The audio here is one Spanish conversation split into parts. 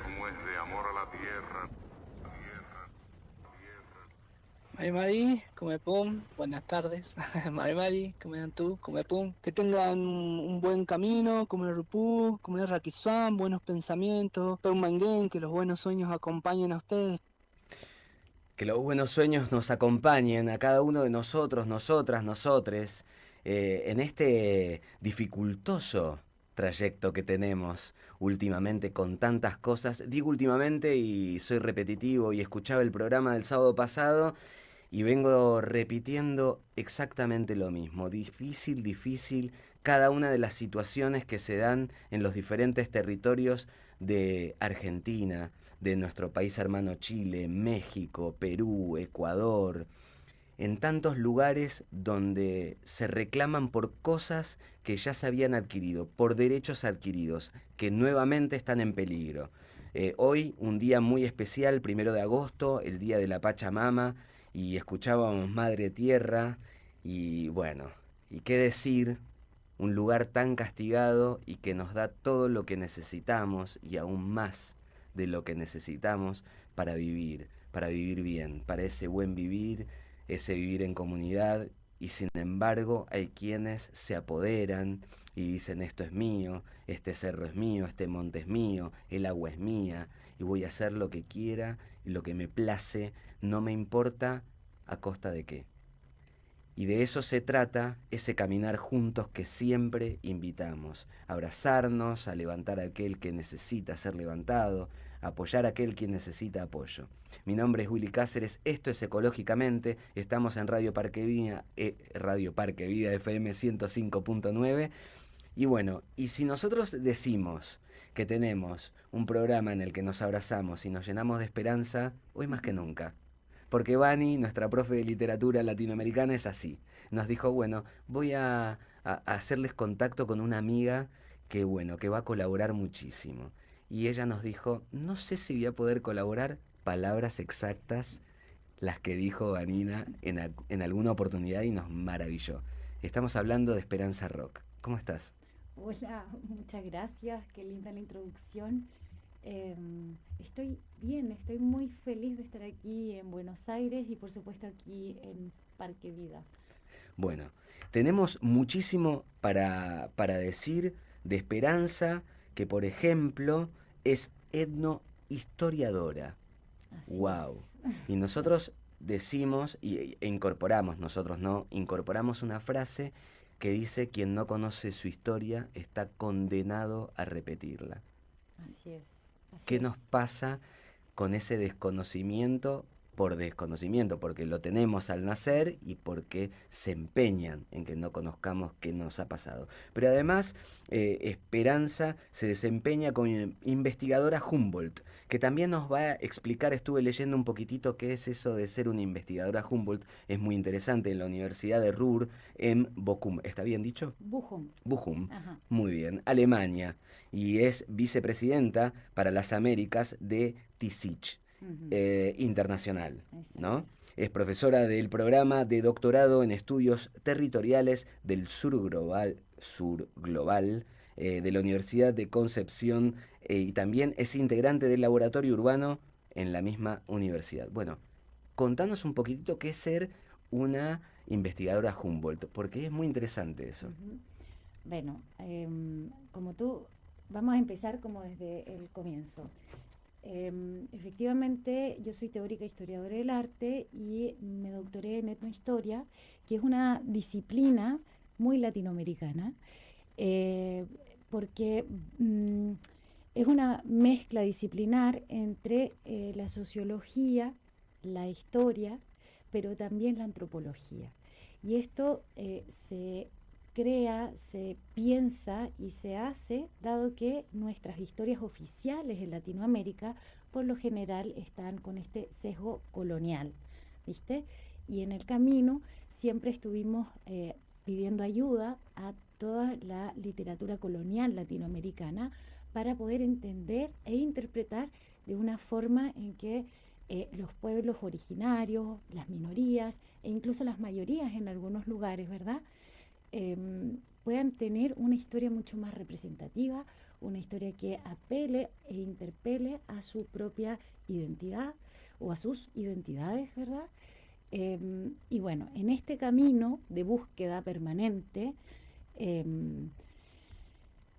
Como es de amor a la tierra. Mari Mari, come pum, buenas tardes. Mari Mari, come dan tú, come pum. Que tengan un buen camino, come rupú, come raquiswam, buenos pensamientos, peum manguén, que los buenos sueños acompañen a ustedes. Que los buenos sueños nos acompañen a cada uno de nosotros, nosotras, nosotres, en este dificultoso trayecto que tenemos últimamente con tantas cosas. Digo últimamente y soy repetitivo y escuchaba el programa del sábado pasado y vengo repitiendo exactamente lo mismo. Difícil, difícil, cada una de las situaciones que se dan en los diferentes territorios de Argentina, de nuestro país hermano Chile, México, Perú, Ecuador, en tantos lugares donde se reclaman por cosas que ya se habían adquirido, por derechos adquiridos, que nuevamente están en peligro. Hoy, un día muy especial, 1 de agosto, el día de la Pachamama, y escuchábamos Madre Tierra, y bueno, y qué decir, un lugar tan castigado y que nos da todo lo que necesitamos y aún más de lo que necesitamos para vivir bien, para ese buen vivir, ese vivir en comunidad, y sin embargo hay quienes se apoderan y dicen esto es mío, este cerro es mío, este monte es mío, el agua es mía, y voy a hacer lo que quiera y lo que me place, no me importa a costa de qué. Y de eso se trata ese caminar juntos que siempre invitamos. A abrazarnos, a levantar a aquel que necesita ser levantado, a apoyar a aquel que necesita apoyo. Mi nombre es Willy Cáceres, esto es Ecológicamente, estamos en Radio Parque Vida FM 105.9. Y bueno, y si nosotros decimos que tenemos un programa en el que nos abrazamos y nos llenamos de esperanza, hoy más que nunca. Porque Vani, nuestra profe de literatura latinoamericana, es así. Nos dijo, bueno, voy a hacerles contacto con una amiga que, bueno, que va a colaborar muchísimo. Y ella nos dijo, no sé si voy a poder colaborar, palabras exactas, las que dijo Vanina en alguna oportunidad y nos maravilló. Estamos hablando de Esperanza Rock. ¿Cómo estás? Hola, muchas gracias, qué linda la introducción. Estoy bien, estoy muy feliz de estar aquí en Buenos Aires y por supuesto aquí en Parque Vida. Bueno, tenemos muchísimo para decir de Esperanza, que por ejemplo es etnohistoriadora. Así es. ¡Wow! Y nosotros decimos, e incorporamos, nosotros no, incorporamos una frase que dice, quien no conoce su historia está condenado a repetirla. Así es, así ¿Qué es. nos pasa con ese desconocimiento por desconocimiento? Porque lo tenemos al nacer y porque se empeñan en que no conozcamos qué nos ha pasado. Pero además, Esperanza se desempeña como investigadora Humboldt, que también nos va a explicar, estuve leyendo un poquitito qué es eso de ser una investigadora Humboldt, es muy interesante, en la Universidad de Ruhr, en Bochum. ¿Está bien dicho? Bochum. Bochum, Ajá. muy bien, Alemania, y es vicepresidenta para las Américas de TICICH Ujú. Internacional, ¿no? Exacto. Es profesora del programa de doctorado en estudios territoriales del Sur Global de la Universidad de Concepción, y también es integrante del laboratorio urbano en la misma universidad. Bueno, contanos un poquitito qué es ser una investigadora Humboldt, porque es muy interesante eso. Ujú. Bueno, como tú, vamos a empezar como desde el comienzo. Efectivamente, yo soy teórica historiadora del arte y me doctoré en etnohistoria, que es una disciplina muy latinoamericana, eh, porque es una mezcla disciplinar entre la sociología, la historia, pero también la antropología. Y esto se crea, se piensa y se hace dado que nuestras historias oficiales en Latinoamérica por lo general están con este sesgo colonial, ¿viste? Y en el camino siempre estuvimos pidiendo ayuda a toda la literatura colonial latinoamericana para poder entender e interpretar de una forma en que los pueblos originarios, las minorías e incluso las mayorías en algunos lugares, ¿verdad? Puedan tener una historia mucho más representativa, una historia que apele e interpele a su propia identidad o a sus identidades, ¿verdad? Y bueno, en este camino de búsqueda permanente,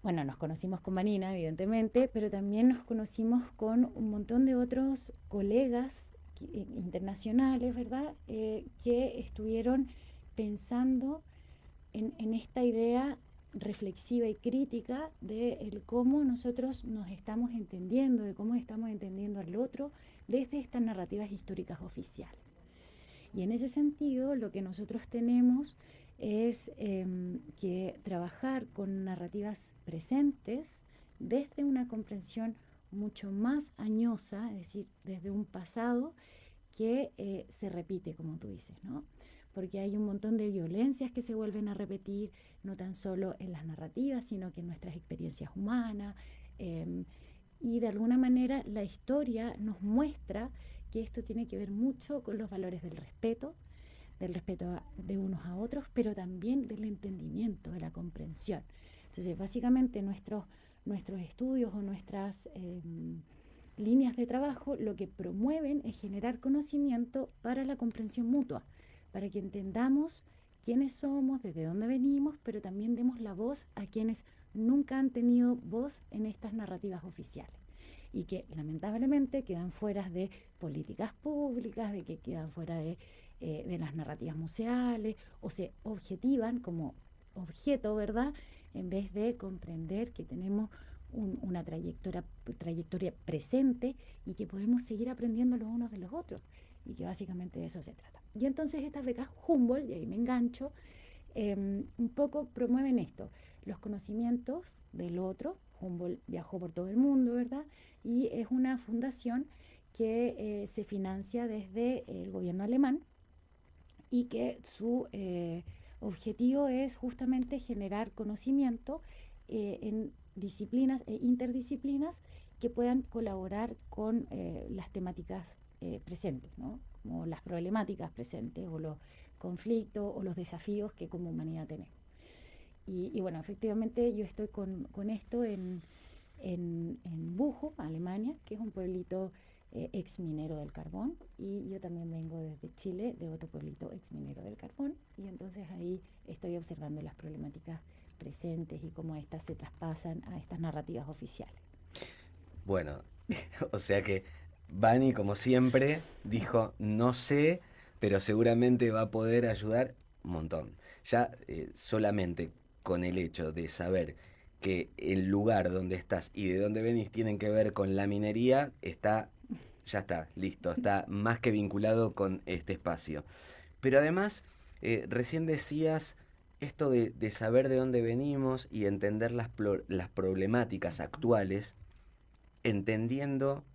bueno, nos conocimos con Vanina, evidentemente, pero también nos conocimos con un montón de otros colegas internacionales, ¿verdad? Que estuvieron pensando en esta idea reflexiva y crítica de cómo nosotros nos estamos entendiendo, de cómo estamos entendiendo al otro desde estas narrativas históricas oficiales. Y en ese sentido, lo que nosotros tenemos es que trabajar con narrativas presentes desde una comprensión mucho más añosa, es decir, desde un pasado que se repite, como tú dices, ¿no? Porque hay un montón de violencias que se vuelven a repetir, no tan solo en las narrativas, sino que en nuestras experiencias humanas. Y de alguna manera la historia nos muestra que esto tiene que ver mucho con los valores del respeto de unos a otros, pero también del entendimiento, de la comprensión. Entonces, básicamente nuestros estudios o nuestras líneas de trabajo lo que promueven es generar conocimiento para la comprensión mutua, para que entendamos quiénes somos, desde dónde venimos, pero también demos la voz a quienes nunca han tenido voz en estas narrativas oficiales y que lamentablemente quedan fuera de políticas públicas, de que quedan fuera de las narrativas museales o se objetivan como objeto, ¿verdad? En vez de comprender que tenemos una trayectoria presente y que podemos seguir aprendiendo los unos de los otros y que básicamente de eso se trata. Y entonces estas becas Humboldt, y ahí me engancho, un poco promueven esto, los conocimientos del otro. Humboldt viajó por todo el mundo, ¿verdad? Y es una fundación que se financia desde el gobierno alemán y que su objetivo es justamente generar conocimiento en disciplinas e interdisciplinas que puedan colaborar con las temáticas presentes, ¿no? Como las problemáticas presentes o los conflictos o los desafíos que como humanidad tenemos. Y bueno, efectivamente yo estoy con esto en Bujo, Alemania, que es un pueblito ex minero del carbón, y yo también vengo desde Chile, de otro pueblito ex minero del carbón, y entonces ahí estoy observando las problemáticas presentes y cómo estas se traspasan a estas narrativas oficiales. Bueno, o sea que Vani, como siempre, dijo, no sé, pero seguramente va a poder ayudar un montón. Ya solamente con el hecho de saber que el lugar donde estás y de dónde venís tienen que ver con la minería, ya está, listo, está más que vinculado con este espacio. Pero además, recién decías esto de saber de dónde venimos y entender las problemáticas actuales, entendiendo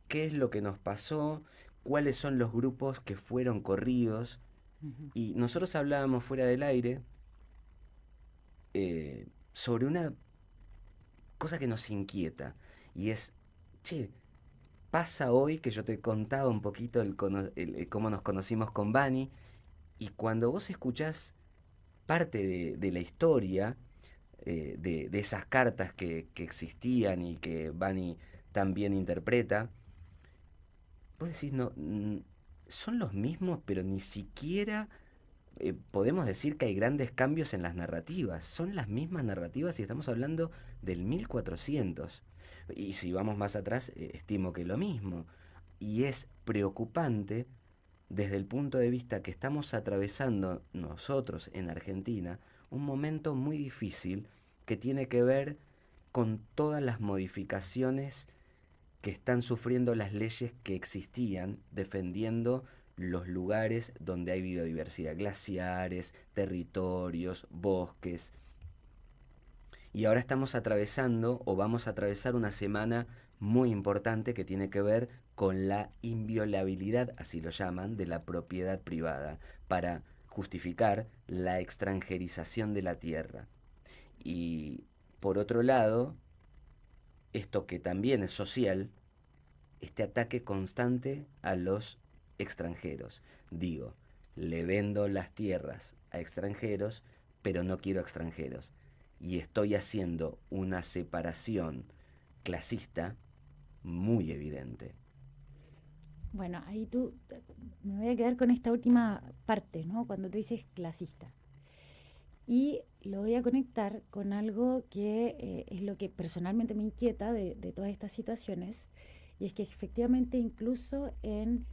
qué es lo que nos pasó, cuáles son los grupos que fueron corridos. Y nosotros hablábamos fuera del aire sobre una cosa que nos inquieta, y es, che, pasa hoy que yo te contaba un poquito cómo nos conocimos con Vani, y cuando vos escuchás parte de la historia, de esas cartas que existían y que Vani también interpreta, vos decís, no, son los mismos, pero ni siquiera podemos decir que hay grandes cambios en las narrativas. Son las mismas narrativas y estamos hablando del 1400. Y si vamos más atrás, estimo que lo mismo. Y es preocupante desde el punto de vista que estamos atravesando nosotros en Argentina un momento muy difícil que tiene que ver con todas las modificaciones que están sufriendo las leyes que existían defendiendo los lugares donde hay biodiversidad, glaciares, territorios, bosques. Y ahora estamos atravesando o vamos a atravesar una semana muy importante que tiene que ver con la inviolabilidad, así lo llaman, de la propiedad privada, para justificar la extranjerización de la tierra. Y por otro lado, esto que también es social, este ataque constante a los extranjeros. Digo, le vendo las tierras a extranjeros, pero no quiero extranjeros. y estoy haciendo una separación clasista muy evidente. Bueno, ahí me voy a quedar con esta última parte, ¿no? Cuando tú dices clasista. Y lo voy a conectar con algo que es lo que personalmente me inquieta de todas estas situaciones, y es que efectivamente incluso en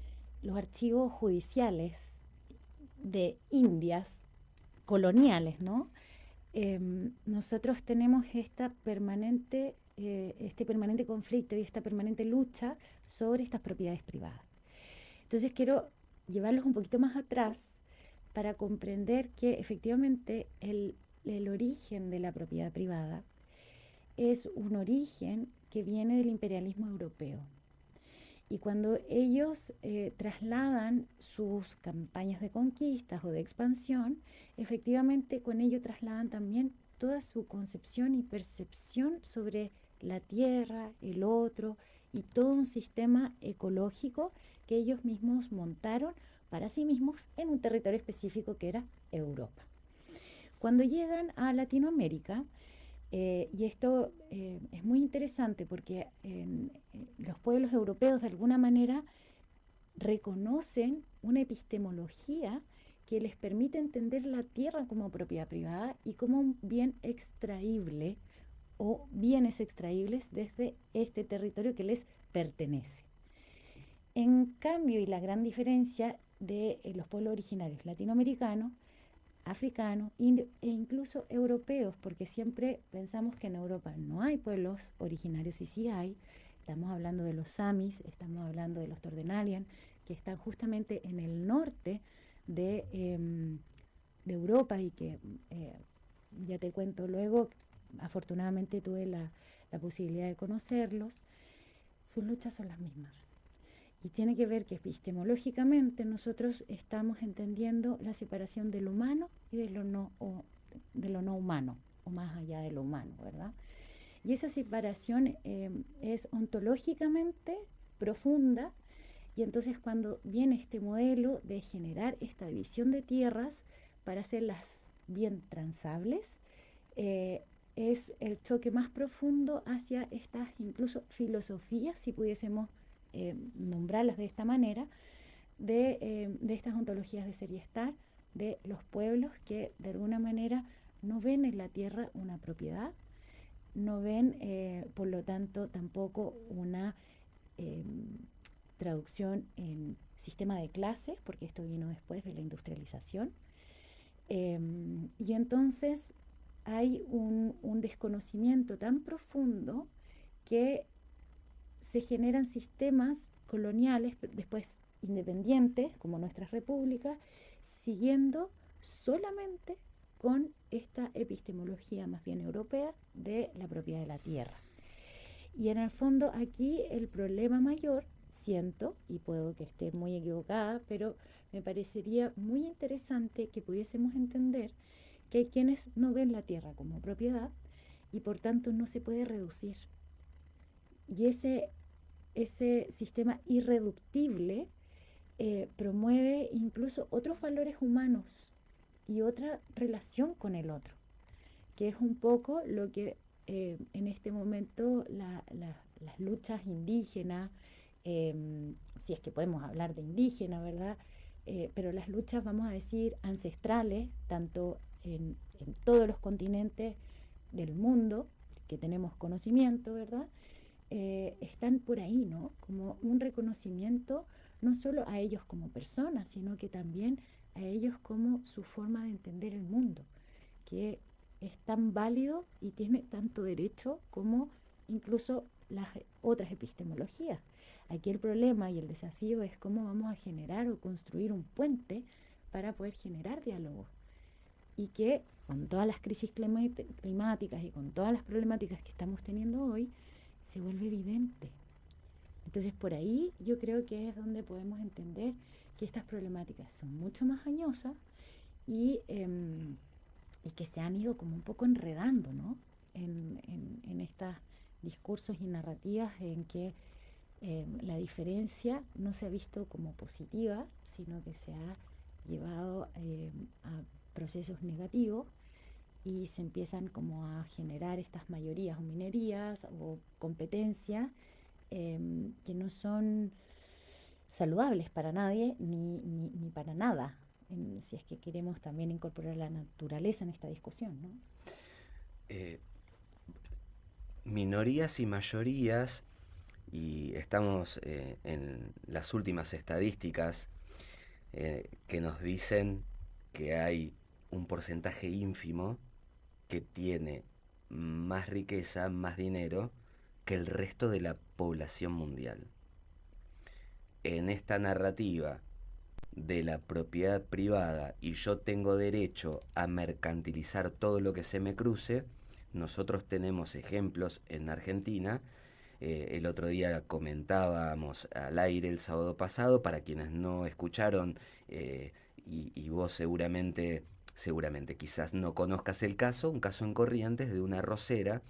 los archivos judiciales de Indias coloniales, ¿no? Nosotros tenemos este permanente conflicto y esta permanente lucha sobre estas propiedades privadas. Entonces quiero llevarlos un poquito más atrás para comprender que efectivamente el origen de la propiedad privada es un origen que viene del imperialismo europeo. Y cuando ellos trasladan sus campañas de conquistas o de expansión, efectivamente con ello trasladan también toda su concepción y percepción sobre la tierra, el otro y todo un sistema ecológico que ellos mismos montaron para sí mismos en un territorio específico que era Europa. Cuando llegan a Latinoamérica, y esto es muy interesante porque los pueblos europeos de alguna manera reconocen una epistemología que les permite entender la tierra como propiedad privada y como un bien extraíble o bienes extraíbles desde este territorio que les pertenece. En cambio, y la gran diferencia de los pueblos originarios latinoamericanos, africanos, indios e incluso europeos, porque siempre pensamos que en Europa no hay pueblos originarios, y sí hay. Estamos hablando de los samis, estamos hablando de los Tordenalian, que están justamente en el norte de Europa y que ya te cuento luego, afortunadamente tuve la posibilidad de conocerlos. Sus luchas son las mismas. Y tiene que ver que epistemológicamente nosotros estamos entendiendo la separación de lo humano y de lo no humano, o más allá de lo humano, ¿verdad? Y esa separación es ontológicamente profunda, y entonces cuando viene este modelo de generar esta división de tierras para hacerlas bien transables, es el choque más profundo hacia estas incluso filosofías, si pudiésemos nombrarlas de esta manera, de estas ontologías de ser y estar, de los pueblos que de alguna manera no ven en la tierra una propiedad, no ven por lo tanto tampoco una traducción en sistema de clases, porque esto vino después de la industrialización, y entonces hay un desconocimiento tan profundo que se generan sistemas coloniales, después independientes, como nuestras repúblicas, siguiendo solamente con esta epistemología más bien europea de la propiedad de la tierra. Y en el fondo aquí el problema mayor, siento, y puedo que esté muy equivocada, pero me parecería muy interesante que pudiésemos entender que hay quienes no ven la tierra como propiedad y por tanto no se puede reducir. Y ese sistema irreductible promueve incluso otros valores humanos y otra relación con el otro, que es un poco lo que en este momento las luchas indígenas, si es que podemos hablar de indígena, ¿verdad? Pero las luchas, vamos a decir, ancestrales, tanto en todos los continentes del mundo, que tenemos conocimiento, ¿verdad? Están por ahí, ¿no? Como un reconocimiento no solo a ellos como personas, sino que también a ellos como su forma de entender el mundo, que es tan válido y tiene tanto derecho como incluso las otras epistemologías. Aquí el problema y el desafío es cómo vamos a generar o construir un puente para poder generar diálogo, y que con todas las crisis climáticas y con todas las problemáticas que estamos teniendo hoy, se vuelve evidente. Entonces por ahí yo creo que es donde podemos entender que estas problemáticas son mucho más añosas y que se han ido como un poco enredando, ¿no? en estos discursos y narrativas en que la diferencia no se ha visto como positiva, sino que se ha llevado a procesos negativos, y se empiezan como a generar estas mayorías o minerías o competencias que no son saludables para nadie ni para nada, si es que queremos también incorporar la naturaleza en esta discusión, ¿no? Minorías y mayorías, y estamos en las últimas estadísticas que nos dicen que hay un porcentaje ínfimo que tiene más riqueza, más dinero que el resto de la población mundial. En esta narrativa de la propiedad privada y yo tengo derecho a mercantilizar todo lo que se me cruce, nosotros tenemos ejemplos en Argentina. El otro día comentábamos al aire el sábado pasado, para quienes no escucharon, y vos seguramente quizás no conozcas el caso, un caso en Corrientes de una arrocera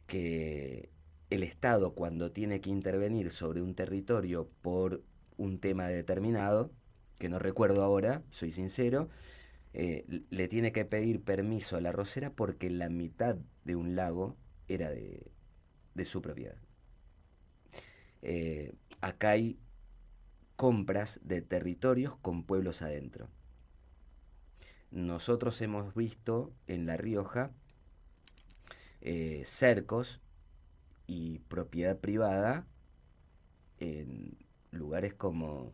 que el Estado, cuando tiene que intervenir sobre un territorio por un tema determinado, que no recuerdo ahora, soy sincero, le tiene que pedir permiso a la arrocera porque la mitad de un lago era de su propiedad. Acá hay compras de territorios con pueblos adentro. Nosotros hemos visto en La Rioja cercos y propiedad privada en lugares como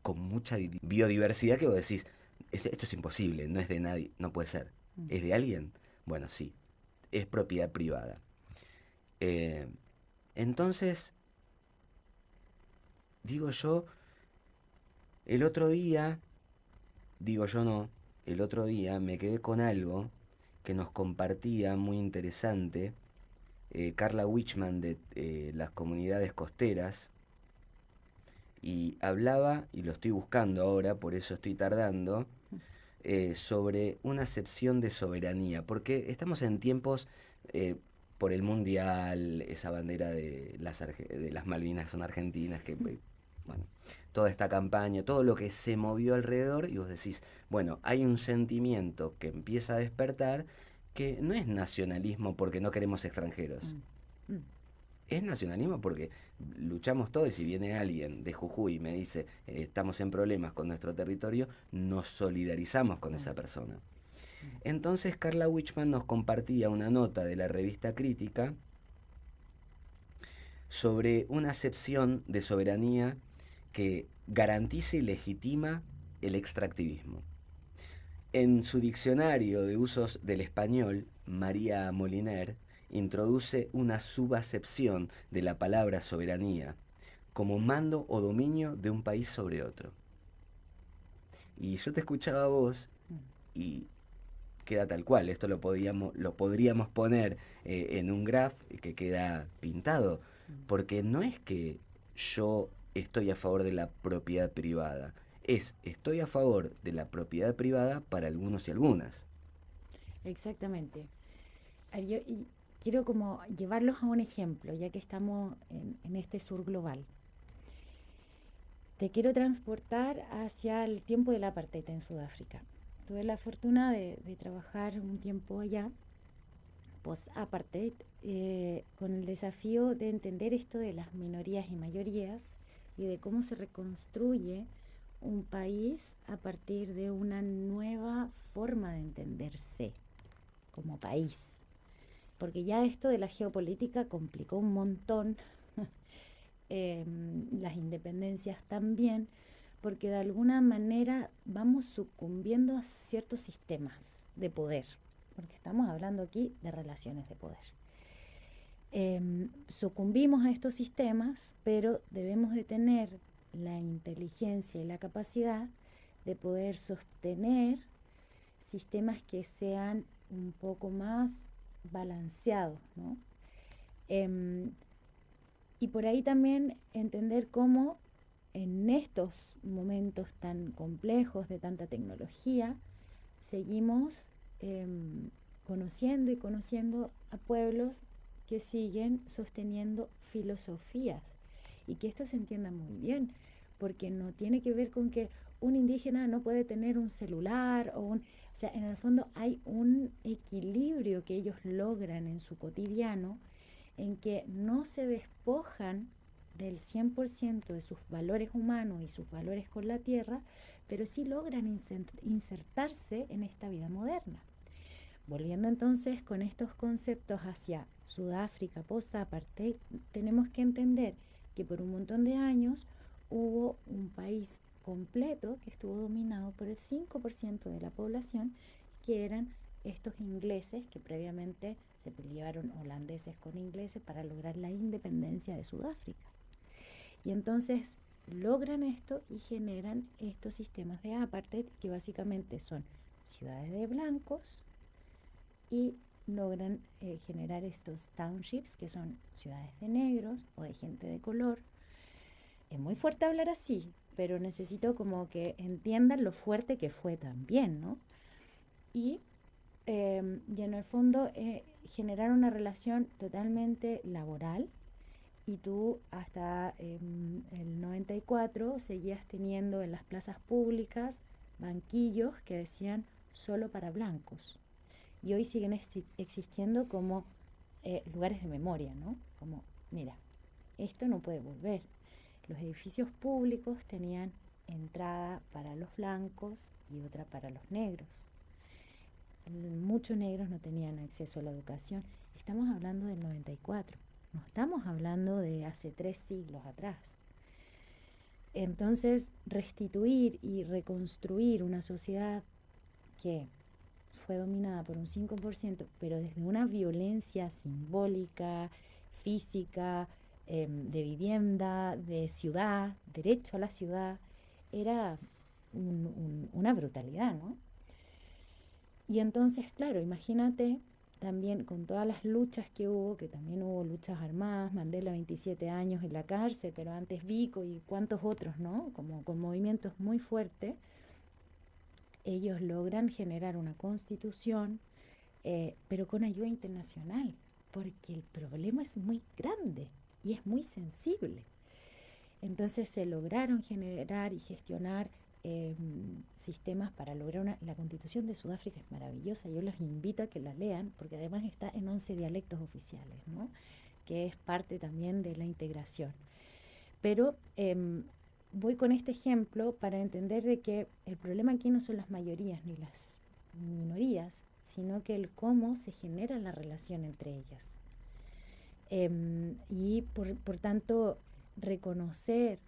con mucha biodiversidad, que vos decís, esto es imposible, no es de nadie, no puede ser. ¿Es de alguien? Bueno, sí, es propiedad privada. Entonces, digo yo, el otro día me quedé con algo que nos compartía muy interesante Carla Wichmann de las comunidades costeras, y hablaba, y lo estoy buscando ahora, por eso estoy tardando, sobre una acepción de soberanía, porque estamos en tiempos, por el Mundial, esa bandera de las Malvinas son argentinas, que bueno, toda esta campaña, todo lo que se movió alrededor, y vos decís, bueno, hay un sentimiento que empieza a despertar, que no es nacionalismo porque no queremos extranjeros. Es nacionalismo porque luchamos todos, y si viene alguien de Jujuy y me dice estamos en problemas con nuestro territorio, nos solidarizamos con esa persona. Entonces Carla Wichmann nos compartía una nota de la revista Crítica sobre una acepción de soberanía que garantice y legitima el extractivismo. En su diccionario de usos del español, María Moliner introduce una subacepción de la palabra soberanía como mando o dominio de un país sobre otro. Y yo te escuchaba a vos y queda tal cual. Esto lo podríamos poner en un graph que queda pintado, porque no es que yo estoy a favor de la propiedad privada, estoy a favor de la propiedad privada para algunos y algunas. Exactamente. Y quiero como llevarlos a un ejemplo, ya que estamos en este sur global. Te quiero transportar hacia el tiempo del apartheid en Sudáfrica. Tuve la fortuna de trabajar un tiempo allá, post-apartheid, con el desafío de entender esto de las minorías y mayorías y de cómo se reconstruye un país a partir de una nueva forma de entenderse como país. Porque ya esto de la geopolítica complicó un montón, las independencias también, porque de alguna manera vamos sucumbiendo a ciertos sistemas de poder, porque estamos hablando aquí de relaciones de poder. Sucumbimos a estos sistemas, pero debemos de tener la inteligencia y la capacidad de poder sostener sistemas que sean un poco más balanceados, ¿no? Y por ahí también entender cómo en estos momentos tan complejos de tanta tecnología seguimos conociendo a pueblos que siguen sosteniendo filosofías, y que esto se entienda muy bien, porque no tiene que ver con que un indígena no puede tener un celular o sea, en el fondo hay un equilibrio que ellos logran en su cotidiano en que no se despojan del 100% de sus valores humanos y sus valores con la tierra, pero sí logran insertarse en esta vida moderna. Volviendo entonces con estos conceptos hacia Sudáfrica post-apartheid, tenemos que entender que por un montón de años hubo un país completo que estuvo dominado por el 5% de la población, que eran estos ingleses que previamente se pelearon holandeses con ingleses para lograr la independencia de Sudáfrica. Y entonces logran esto y generan estos sistemas de apartheid que básicamente son ciudades de blancos y logran generar estos townships que son ciudades de negros o de gente de color. Es muy fuerte hablar así, pero necesito como que entiendan lo fuerte que fue también, ¿no? Y en el fondo generar una relación totalmente laboral, y tú hasta el 94 seguías teniendo en las plazas públicas banquillos que decían solo para blancos. Y hoy siguen existiendo como lugares de memoria, ¿no? Como, mira, esto no puede volver. Los edificios públicos tenían entrada para los blancos y otra para los negros. Muchos negros no tenían acceso a la educación. Estamos hablando del 94, no estamos hablando de hace 3 siglos atrás. Entonces, restituir y reconstruir una sociedad que fue dominada por un 5%, pero desde una violencia simbólica, física, de vivienda, de ciudad, derecho a la ciudad, era una brutalidad, ¿no? Y entonces, claro, imagínate también con todas las luchas que hubo, que también hubo luchas armadas, Mandela 27 años en la cárcel, pero antes Biko y cuantos otros, ¿no? Como con movimientos muy fuertes, ellos logran generar una constitución, pero con ayuda internacional, porque el problema es muy grande y es muy sensible. Entonces se lograron generar y gestionar sistemas para lograr la Constitución de Sudáfrica. Es maravillosa, yo los invito a que la lean, porque además está en 11 dialectos oficiales, ¿no? Que es parte también de la integración. Pero voy con este ejemplo para entender de que el problema aquí no son las mayorías ni las minorías, sino que el cómo se genera la relación entre ellas. Y por tanto, reconocer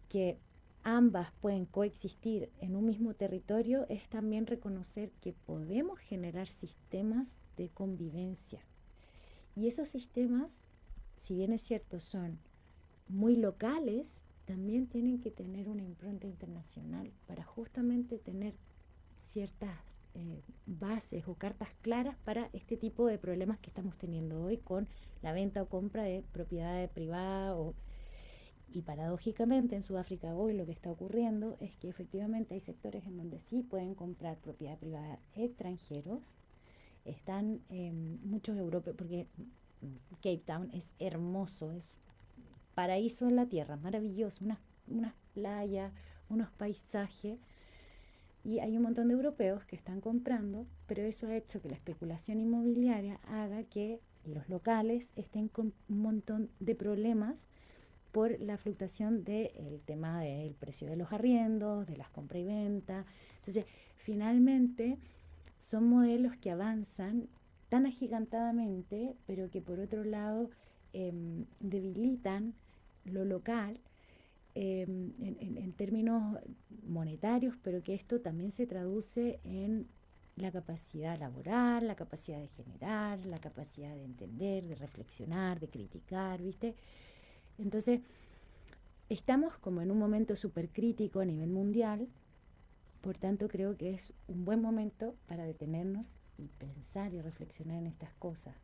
que ambas pueden coexistir en un mismo territorio es también reconocer que podemos generar sistemas de convivencia. Y esos sistemas, si bien es cierto, son muy locales, también tienen que tener una impronta internacional para justamente tener ciertas bases o cartas claras para este tipo de problemas que estamos teniendo hoy con la venta o compra de propiedades privadas. Y paradójicamente en Sudáfrica hoy lo que está ocurriendo es que efectivamente hay sectores en donde sí pueden comprar propiedad privada extranjeros. Están muchos europeos, porque Cape Town es hermoso, es paraíso en la tierra, maravilloso, unas playas, unos paisajes, y hay un montón de europeos que están comprando, pero eso ha hecho que la especulación inmobiliaria haga que los locales estén con un montón de problemas por la fluctuación del tema del precio de los arriendos, de las compras y ventas. Entonces, finalmente, son modelos que avanzan tan agigantadamente, pero que por otro lado debilitan lo local en términos monetarios, pero que esto también se traduce en la capacidad laboral, la capacidad de generar, la capacidad de entender, de reflexionar, de criticar, ¿viste? Entonces, estamos como en un momento súper crítico a nivel mundial, por tanto creo que es un buen momento para detenernos y pensar y reflexionar en estas cosas.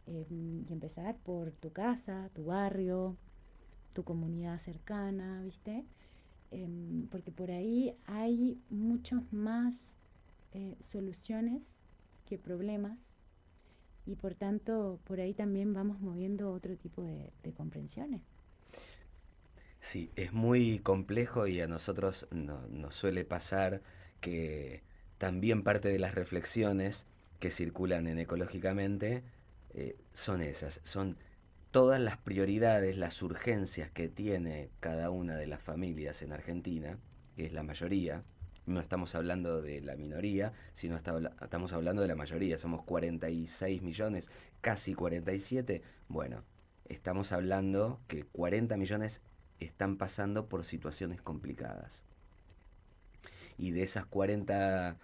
Y empezar por tu casa, tu barrio, tu comunidad cercana, ¿viste? Porque por ahí hay muchos más soluciones que problemas, y por tanto por ahí también vamos moviendo otro tipo de comprensiones. Sí, es muy complejo y a nosotros nos suele pasar que también parte de las reflexiones que circulan en Ecológicamente son esas, son todas las prioridades, las urgencias que tiene cada una de las familias en Argentina, que es la mayoría. No estamos hablando de la minoría, sino estamos hablando de la mayoría. Somos 46 millones, casi 47. Bueno, estamos hablando que 40 millones están pasando por situaciones complicadas. Y de esas 40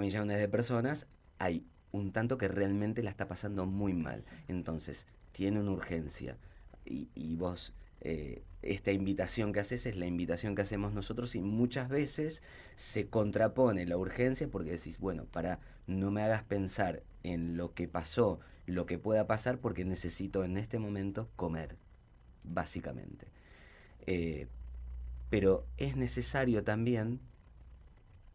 millones de personas, hay un tanto que realmente la está pasando muy mal. Entonces, tiene una urgencia. Y vos, esta invitación que haces es la invitación que hacemos nosotros y muchas veces se contrapone la urgencia porque decís, bueno, no me hagas pensar en lo que pasó, lo que pueda pasar, porque necesito en este momento comer, básicamente. Eh, pero es necesario también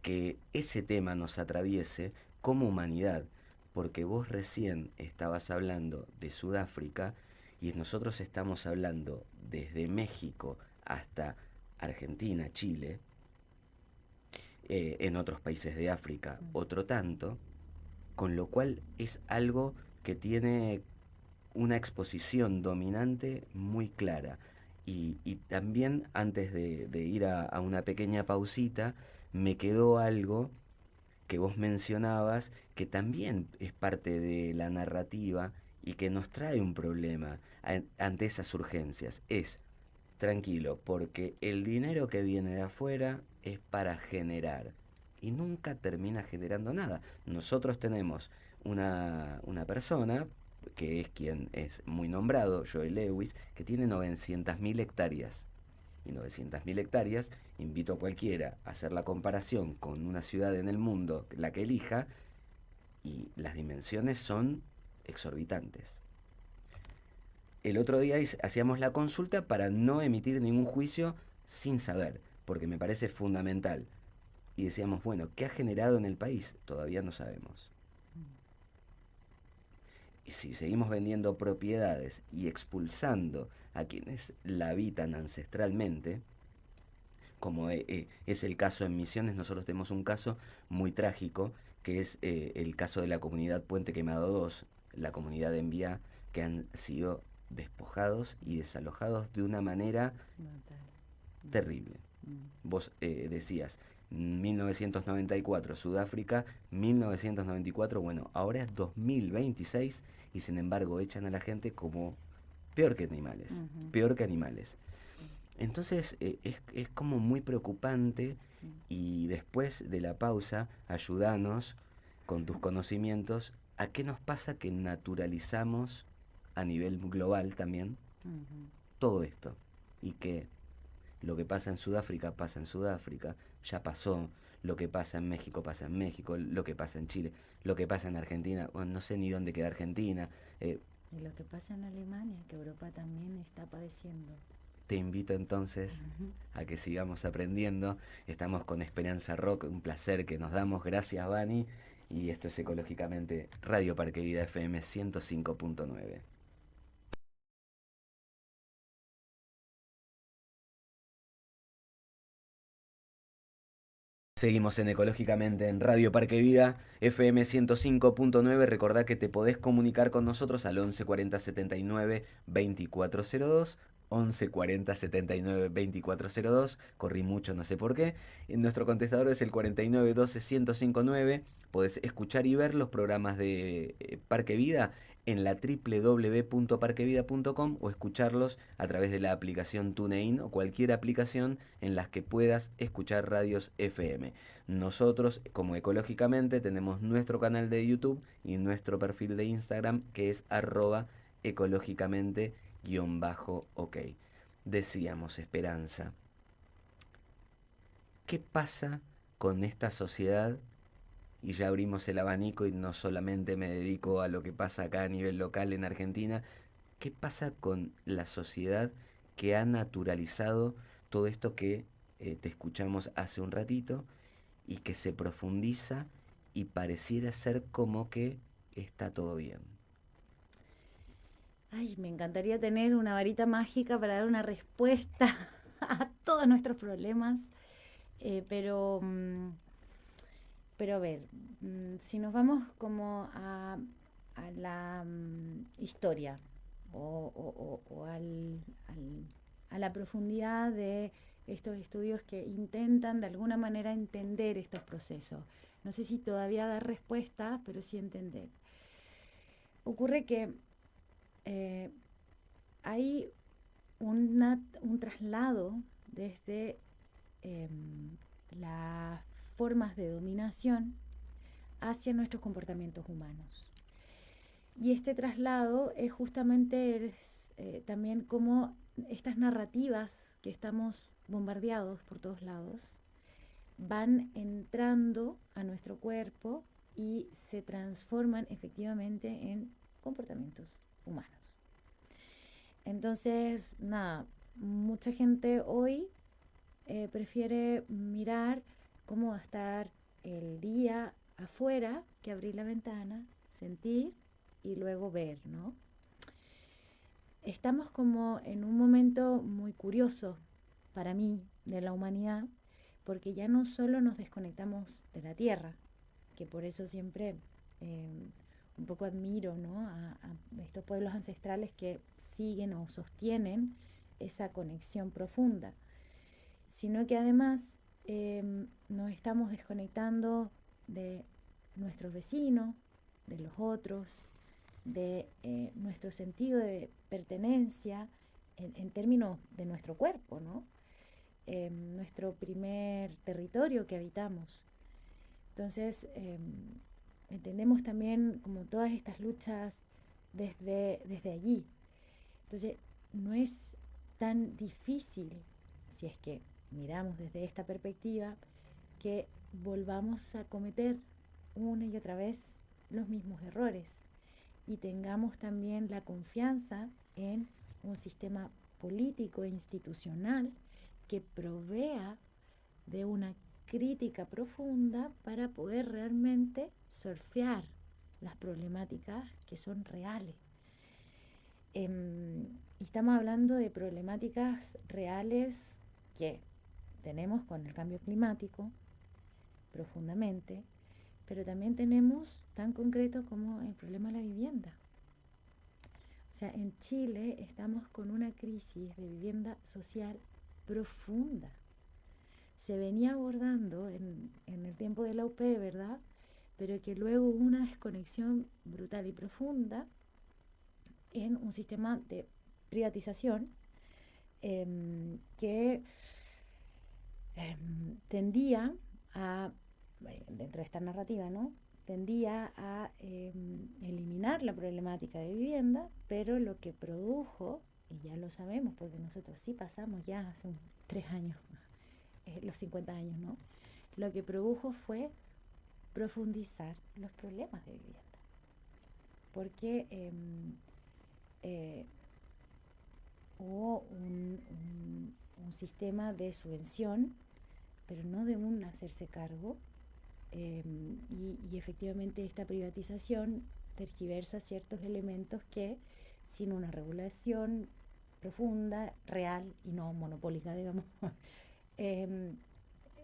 que ese tema nos atraviese como humanidad, porque vos recién estabas hablando de Sudáfrica y nosotros estamos hablando desde México hasta Argentina, Chile, en otros países de África otro tanto, con lo cual es algo que tiene una exposición dominante muy clara. Y también antes de ir a una pequeña pausita, me quedó algo que vos mencionabas, que también es parte de la narrativa y que nos trae un problema ante esas urgencias. Es, tranquilo, porque el dinero que viene de afuera es para generar y nunca termina generando nada. Nosotros tenemos una persona que es quien es muy nombrado, Joel Lewis, que tiene 900.000 hectáreas. Y 900.000 hectáreas, invito a cualquiera a hacer la comparación con una ciudad en el mundo, la que elija, y las dimensiones son exorbitantes. El otro día hacíamos la consulta para no emitir ningún juicio sin saber, porque me parece fundamental. Y decíamos, bueno, ¿qué ha generado en el país? Todavía no sabemos. Y si seguimos vendiendo propiedades y expulsando a quienes la habitan ancestralmente, como es el caso en Misiones, nosotros tenemos un caso muy trágico, que es el caso de la comunidad Puente Quemado 2, la comunidad de Enviá, que han sido despojados y desalojados de una manera terrible. Vos decías, 1994 Sudáfrica, 1994, bueno, ahora es 2026 y sin embargo echan a la gente como peor que animales, peor que animales. Entonces es como muy preocupante y después de la pausa, ayúdanos con tus conocimientos a qué nos pasa que naturalizamos a nivel global también todo esto y que lo que pasa en Sudáfrica, ya pasó, lo que pasa en México, lo que pasa en Chile, lo que pasa en Argentina, bueno, no sé ni dónde queda Argentina. Y lo que pasa en Alemania, que Europa también está padeciendo. Te invito entonces a que sigamos aprendiendo. Estamos con Esperanza Rock, un placer que nos damos. Gracias, Vani. Y esto es Ecológicamente Radio Parque Vida FM 105.9. Seguimos en Ecológicamente en Radio Parque Vida, FM 105.9. Recordá que te podés comunicar con nosotros al 11 40 79 2402. 11 40 79 2402. Corrí mucho, no sé por qué. Nuestro contestador es el 49 12 1059. Podés escuchar y ver los programas de Parque Vida en la www.parquevida.com o escucharlos a través de la aplicación TuneIn o cualquier aplicación en las que puedas escuchar radios FM. Nosotros, como Ecológicamente, tenemos nuestro canal de YouTube y nuestro perfil de Instagram que es @ecológicamente_ok. Decíamos, Esperanza, ¿qué pasa con esta sociedad? Y ya abrimos el abanico y no solamente me dedico a lo que pasa acá a nivel local en Argentina. ¿Qué pasa con la sociedad que ha naturalizado todo esto que te escuchamos hace un ratito y que se profundiza y pareciera ser como que está todo bien? Ay, me encantaría tener una varita mágica para dar una respuesta a todos nuestros problemas, pero a ver, si nos vamos como a la historia o a la profundidad de estos estudios que intentan de alguna manera entender estos procesos. No sé si todavía dar respuestas, pero sí entender. Ocurre que hay un traslado desde las formas de dominación hacia nuestros comportamientos humanos. Y este traslado es justamente también como estas narrativas que estamos bombardeados por todos lados van entrando a nuestro cuerpo y se transforman efectivamente en comportamientos humanos. Entonces, nada, mucha gente hoy prefiere mirar cómo va a estar el día afuera que abrir la ventana, sentir y luego ver, ¿no? Estamos como en un momento muy curioso para mí de la humanidad, porque ya no solo nos desconectamos de la tierra, que por eso siempre un poco admiro, ¿no?, a estos pueblos ancestrales que siguen o sostienen esa conexión profunda, sino que además nos estamos desconectando de nuestros vecinos, de los otros, de nuestro sentido de pertenencia en términos de nuestro cuerpo, ¿no? Nuestro primer territorio que habitamos. Entonces, entendemos también como todas estas luchas desde allí. Entonces, no es tan difícil, si es que miramos desde esta perspectiva, que volvamos a cometer una y otra vez los mismos errores y tengamos también la confianza en un sistema político e institucional que provea de una crítica profunda para poder realmente surfear las problemáticas que son reales. Estamos hablando de problemáticas reales que tenemos con el cambio climático profundamente, pero también tenemos tan concreto como el problema de la vivienda. O sea, en Chile estamos con una crisis de vivienda social profunda. Se venía abordando en el tiempo de la UP, ¿verdad? Pero que luego hubo una desconexión brutal y profunda en un sistema de privatización que tendía a, dentro de esta narrativa, ¿no?, tendía a eliminar la problemática de vivienda, pero lo que produjo, y ya lo sabemos porque nosotros sí pasamos ya hace 3 años, los 50 años, ¿no?, lo que produjo fue profundizar los problemas de vivienda, porque hubo un sistema de subvención, pero no de un hacerse cargo, y efectivamente esta privatización tergiversa ciertos elementos que sin una regulación profunda, real y no monopólica, digamos,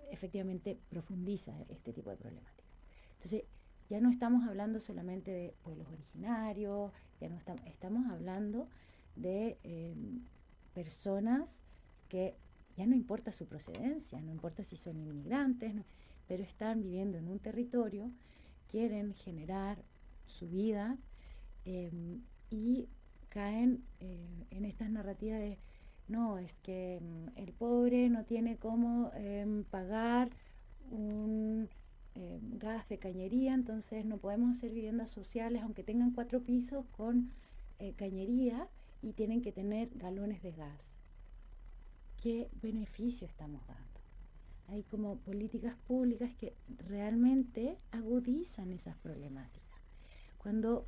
efectivamente profundiza este tipo de problemáticas. Entonces, ya no estamos hablando solamente de pueblos originarios, ya no estamos hablando de personas que ya no importa su procedencia, no importa si son inmigrantes, no, pero están viviendo en un territorio, quieren generar su vida y caen en estas narrativas de no, es que el pobre no tiene cómo pagar un gas de cañería, entonces no podemos hacer viviendas sociales aunque tengan 4 pisos con cañería y tienen que tener galones de gas. ¿Qué beneficio estamos dando? Hay como políticas públicas que realmente agudizan esas problemáticas, cuando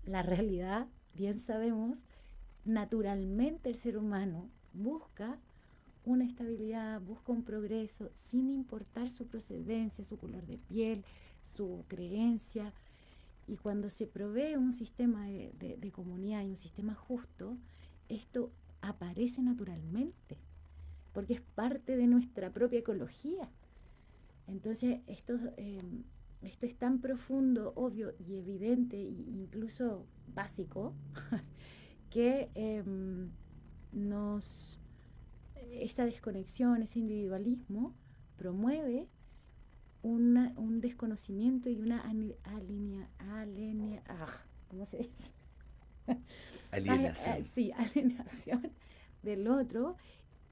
la realidad, bien sabemos, naturalmente el ser humano busca una estabilidad, busca un progreso sin importar su procedencia, su color de piel, su creencia. Y cuando se provee un sistema de comunidad y un sistema justo, esto aparece naturalmente. porque es parte de nuestra propia ecología. Entonces, esto es tan profundo, obvio y evidente, e incluso básico, que esta desconexión, ese individualismo, promueve un desconocimiento y una ¿cómo se dice? Alienación. Sí, alienación del otro,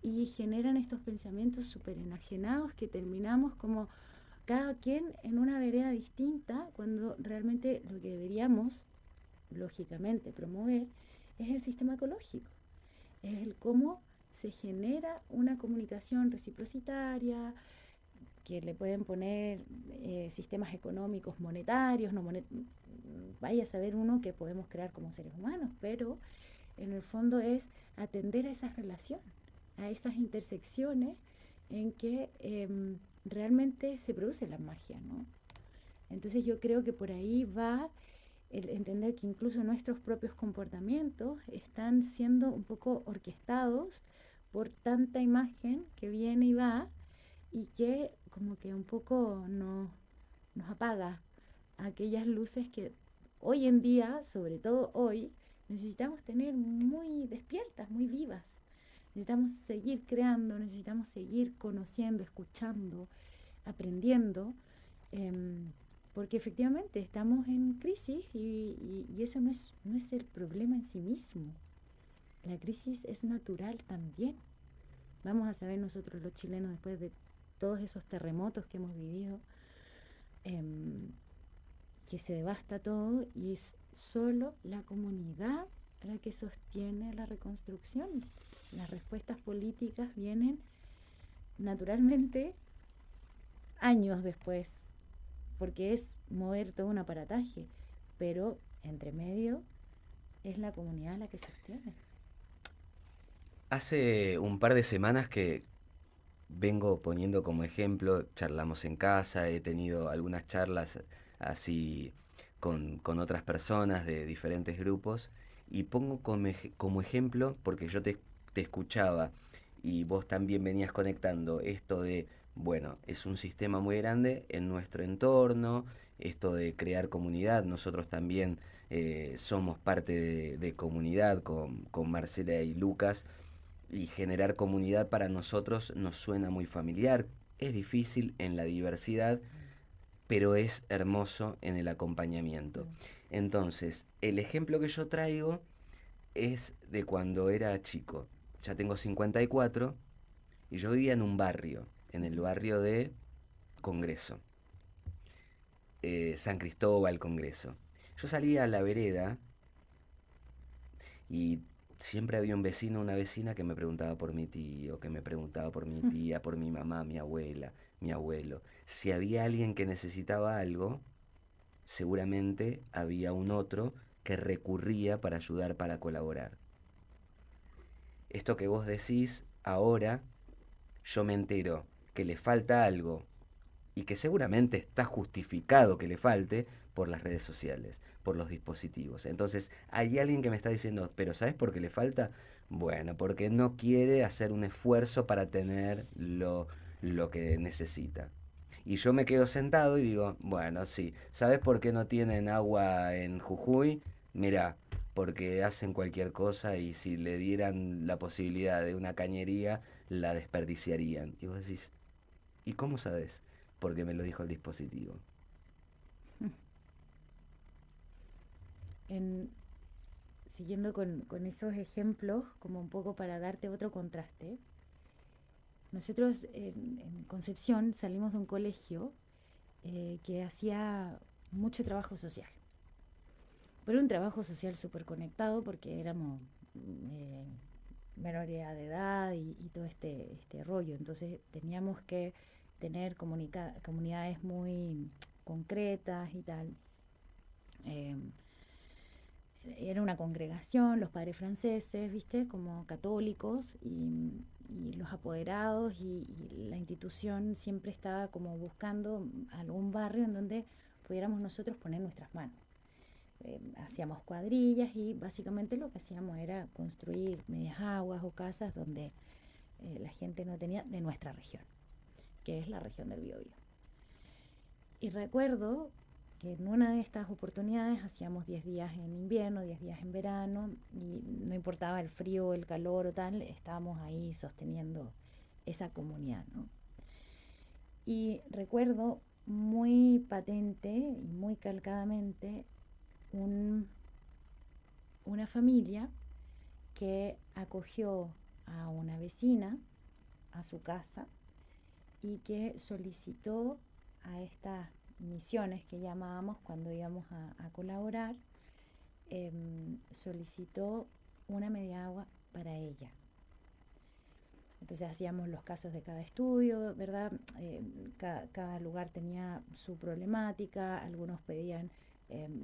y generan estos pensamientos súper enajenados que terminamos como cada quien en una vereda distinta, cuando realmente lo que deberíamos, lógicamente, promover es el sistema ecológico, es el cómo se genera una comunicación reciprocitaria, que le pueden poner sistemas económicos monetarios, vaya a saber uno que podemos crear como seres humanos, pero en el fondo es atender a esas relaciones, a esas intersecciones en que realmente se produce la magia, ¿no? Entonces yo creo que por ahí va el entender que incluso nuestros propios comportamientos están siendo un poco orquestados por tanta imagen que viene y va, y que como que un poco nos apaga aquellas luces que hoy en día, sobre todo hoy, necesitamos tener muy despiertas, muy vivas. Necesitamos seguir creando, necesitamos seguir conociendo, escuchando, aprendiendo, porque efectivamente estamos en crisis y eso no es el problema en sí mismo. La crisis es natural también. Vamos a saber nosotros los chilenos, después de todos esos terremotos que hemos vivido, que se devasta todo y es solo la comunidad la que sostiene la reconstrucción. Las respuestas políticas vienen naturalmente años después, porque es mover todo un aparataje, pero entre medio es la comunidad la que sostiene. Hace un par de semanas que vengo poniendo como ejemplo, charlamos en casa, he tenido algunas charlas así con otras personas de diferentes grupos, y pongo como ejemplo, porque yo te escuchaba y vos también venías conectando esto de, bueno, es un sistema muy grande en nuestro entorno, esto de crear comunidad, nosotros también somos parte de comunidad con Marcela y Lucas, y generar comunidad para nosotros nos suena muy familiar. Es difícil en la diversidad, pero es hermoso en el acompañamiento. Entonces, el ejemplo que yo traigo es de cuando era chico. Ya tengo 54 y yo vivía en un barrio, en el barrio de Congreso, San Cristóbal, Congreso. Yo salía a la vereda y siempre había un vecino, una vecina que me preguntaba por mi tío, que me preguntaba por mi tía, por mi mamá, mi abuela, mi abuelo. Si había alguien que necesitaba algo, seguramente había un otro que recurría para ayudar, para colaborar. Esto que vos decís, ahora yo me entero que le falta algo y que seguramente está justificado que le falte por las redes sociales, por los dispositivos. Entonces, hay alguien que me está diciendo, pero ¿sabes por qué le falta? Bueno, porque no quiere hacer un esfuerzo para tener lo que necesita. Y yo me quedo sentado y digo, bueno, sí, ¿sabes por qué no tienen agua en Jujuy? Mirá, porque hacen cualquier cosa y si le dieran la posibilidad de una cañería, la desperdiciarían. Y vos decís, ¿y cómo sabes? Porque me lo dijo el dispositivo. Siguiendo con esos ejemplos, como un poco para darte otro contraste, nosotros en Concepción salimos de un colegio que hacía mucho trabajo social. Pero un trabajo social súper conectado porque éramos minoría de edad y todo este rollo. Entonces teníamos que tener comunidades muy concretas y tal. Era una congregación, los padres franceses, ¿viste? Como católicos y los apoderados y la institución siempre estaba como buscando algún barrio en donde pudiéramos nosotros poner nuestras manos. Hacíamos cuadrillas y básicamente lo que hacíamos era construir medias aguas o casas donde la gente no tenía de nuestra región, que es la región del Biobío. Y recuerdo que en una de estas oportunidades hacíamos 10 días en invierno, 10 días en verano, y no importaba el frío, el calor o tal, estábamos ahí sosteniendo esa comunidad, ¿no? Y recuerdo muy patente y muy calcadamente una familia que acogió a una vecina a su casa y que solicitó a estas misiones que llamábamos cuando íbamos a colaborar, solicitó una media agua para ella. Entonces hacíamos los casos de cada estudio, ¿verdad? Cada lugar tenía su problemática, algunos pedían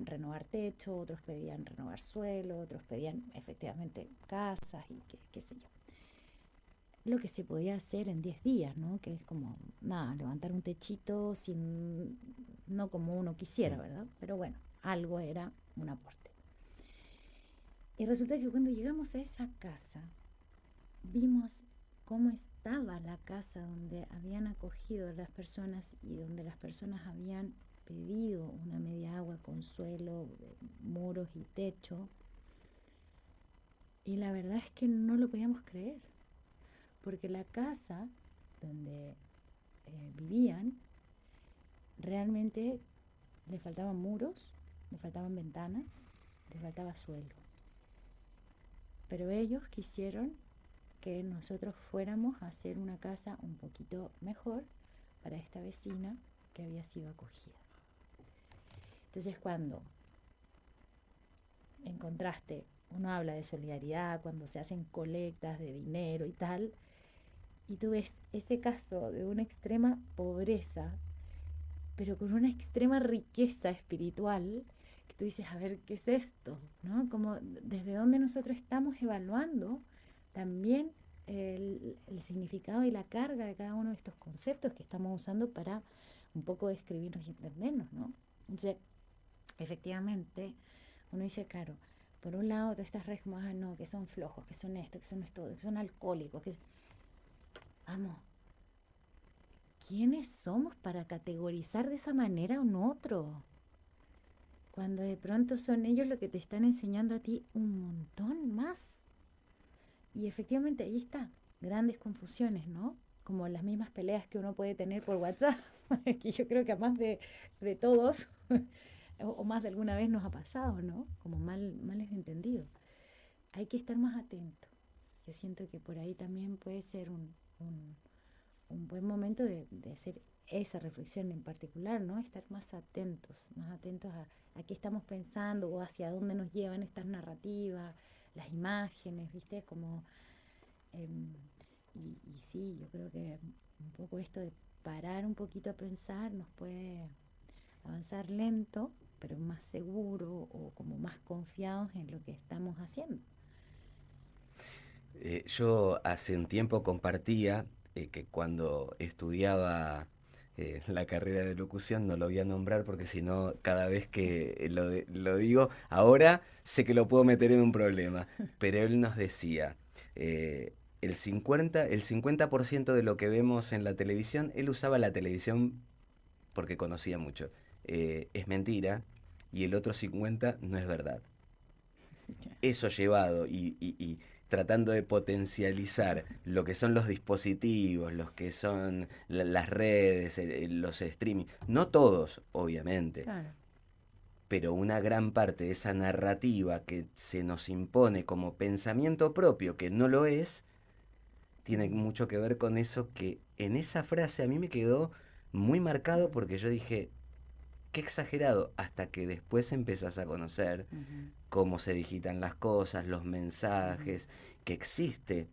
renovar techo, otros pedían renovar suelo, otros pedían efectivamente casas y qué sé yo. Lo que se podía hacer en 10 días, ¿no? Que es como, nada, levantar un techito no como uno quisiera, ¿verdad? Pero bueno, algo era un aporte. Y resulta que cuando llegamos a esa casa, vimos cómo estaba la casa donde habían acogido a las personas y donde las personas habían pedido una media agua con suelo, muros y techo. Y la verdad es que no lo podíamos creer, porque la casa donde vivían realmente le faltaban muros, le faltaban ventanas, le faltaba suelo. Pero ellos quisieron que nosotros fuéramos a hacer una casa un poquito mejor para esta vecina que había sido acogida. Entonces, cuando en contraste uno habla de solidaridad, cuando se hacen colectas de dinero y tal, y tú ves ese caso de una extrema pobreza, pero con una extrema riqueza espiritual, que tú dices, a ver, ¿qué es esto? ¿No? Como desde donde nosotros estamos evaluando también el significado y la carga de cada uno de estos conceptos que estamos usando para un poco describirnos y entendernos, ¿no? Entonces, efectivamente, uno dice, claro, por un lado, todas estas redes, no, que son flojos, que son esto, que son alcohólicos, vamos, ¿quiénes somos para categorizar de esa manera a un otro? Cuando de pronto son ellos los que te están enseñando a ti un montón más. Y efectivamente ahí está, grandes confusiones, ¿no? Como las mismas peleas que uno puede tener por WhatsApp, que yo creo que a más de todos, o más de alguna vez nos ha pasado, ¿no? Como males entendidos. Hay que estar más atentos. Yo siento que por ahí también puede ser un buen momento de hacer esa reflexión en particular, ¿no? Estar más atentos a qué estamos pensando o hacia dónde nos llevan estas narrativas, las imágenes, ¿viste? Como, y sí, yo creo que un poco esto de parar un poquito a pensar nos puede avanzar lento, pero más seguro o como más confiados en lo que estamos haciendo. Yo hace un tiempo compartía que cuando estudiaba la carrera de locución, no lo voy a nombrar porque si no, cada vez que lo digo, ahora sé que lo puedo meter en un problema, pero él nos decía, el 50% de lo que vemos en la televisión, él usaba la televisión porque conocía mucho, es mentira, y el otro 50% no es verdad. Eso llevado y tratando de potencializar lo que son los dispositivos, los que son las redes, los streaming, no todos, obviamente, Claro. pero una gran parte de esa narrativa que se nos impone como pensamiento propio, que no lo es, tiene mucho que ver con eso que en esa frase a mí me quedó muy marcado porque yo dije, qué exagerado, hasta que después empezás a conocer cómo se digitan las cosas, los mensajes, que existen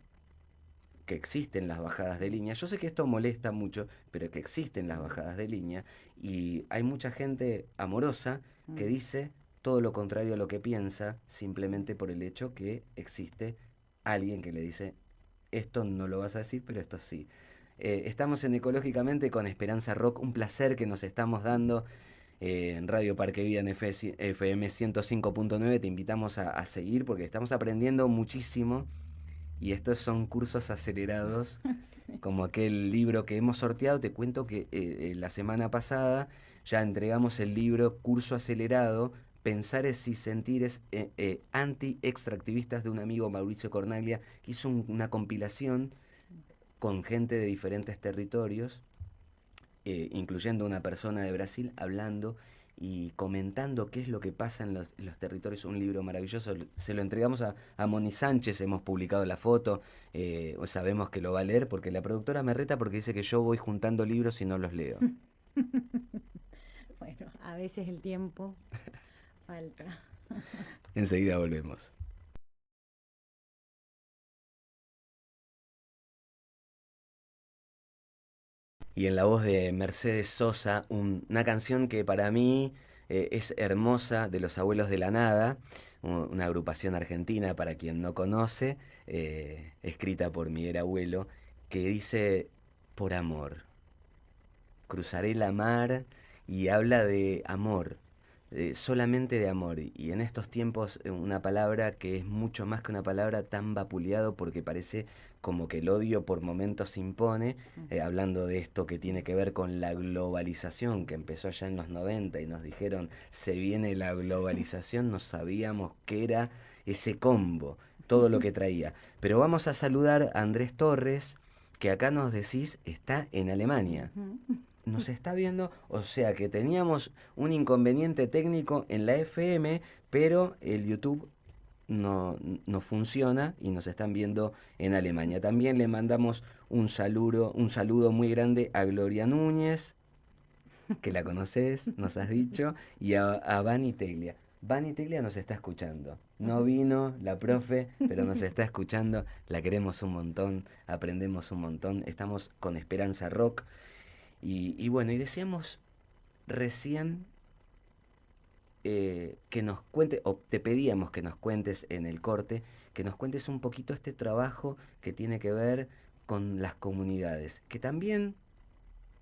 las bajadas de línea. Yo sé que esto molesta mucho, pero que existen las bajadas de línea y hay mucha gente amorosa que dice todo lo contrario a lo que piensa, simplemente por el hecho que existe alguien que le dice, esto no lo vas a decir, pero esto sí. Estamos en Ecológicamente con Esperanza Rock, un placer que nos estamos dando. En Radio Parque Vida en FM 105.9 te invitamos a seguir porque estamos aprendiendo muchísimo y estos son cursos acelerados, Sí. como aquel libro que hemos sorteado. Te cuento que la semana pasada ya entregamos el libro Curso Acelerado, Pensares y Sentires anti-extractivistas, de un amigo, Mauricio Cornaglia, que hizo una compilación con gente de diferentes territorios, incluyendo una persona de Brasil, hablando y comentando qué es lo que pasa en los territorios. Un libro maravilloso. Se lo entregamos a Moni Sánchez, hemos publicado la foto, sabemos que lo va a leer porque la productora me reta porque dice que yo voy juntando libros y no los leo. Bueno, a veces el tiempo falta. Enseguida volvemos. Y en la voz de Mercedes Sosa, una canción que para mí es hermosa, de Los Abuelos de la Nada, una agrupación argentina para quien no conoce, escrita por Miguel Abuelo, que dice: por amor, cruzaré la mar, y habla de amor, solamente de amor. Y en estos tiempos, una palabra que es mucho más que una palabra, tan vapuleado porque parece como que el odio por momentos se impone, hablando de esto que tiene que ver con la globalización, que empezó allá en los 90 y nos dijeron: se viene la globalización. No sabíamos qué era ese combo, todo lo que traía. Pero vamos a saludar a Andrés Torres, que acá nos decís está en Alemania. Ujú. Nos está viendo, o sea que teníamos un inconveniente técnico en la FM, pero el YouTube no funciona y nos están viendo en Alemania. También le mandamos un saludo muy grande a Gloria Núñez, que la conoces, nos has dicho, y a Vani Teglia. Vani Teglia nos está escuchando. No vino la profe, pero nos está escuchando. La queremos un montón, aprendemos un montón. Estamos con Esperanza Rock. Y bueno, y decíamos recién que nos cuente, o te pedíamos que nos cuentes en el corte, que nos cuentes un poquito este trabajo que tiene que ver con las comunidades, que también,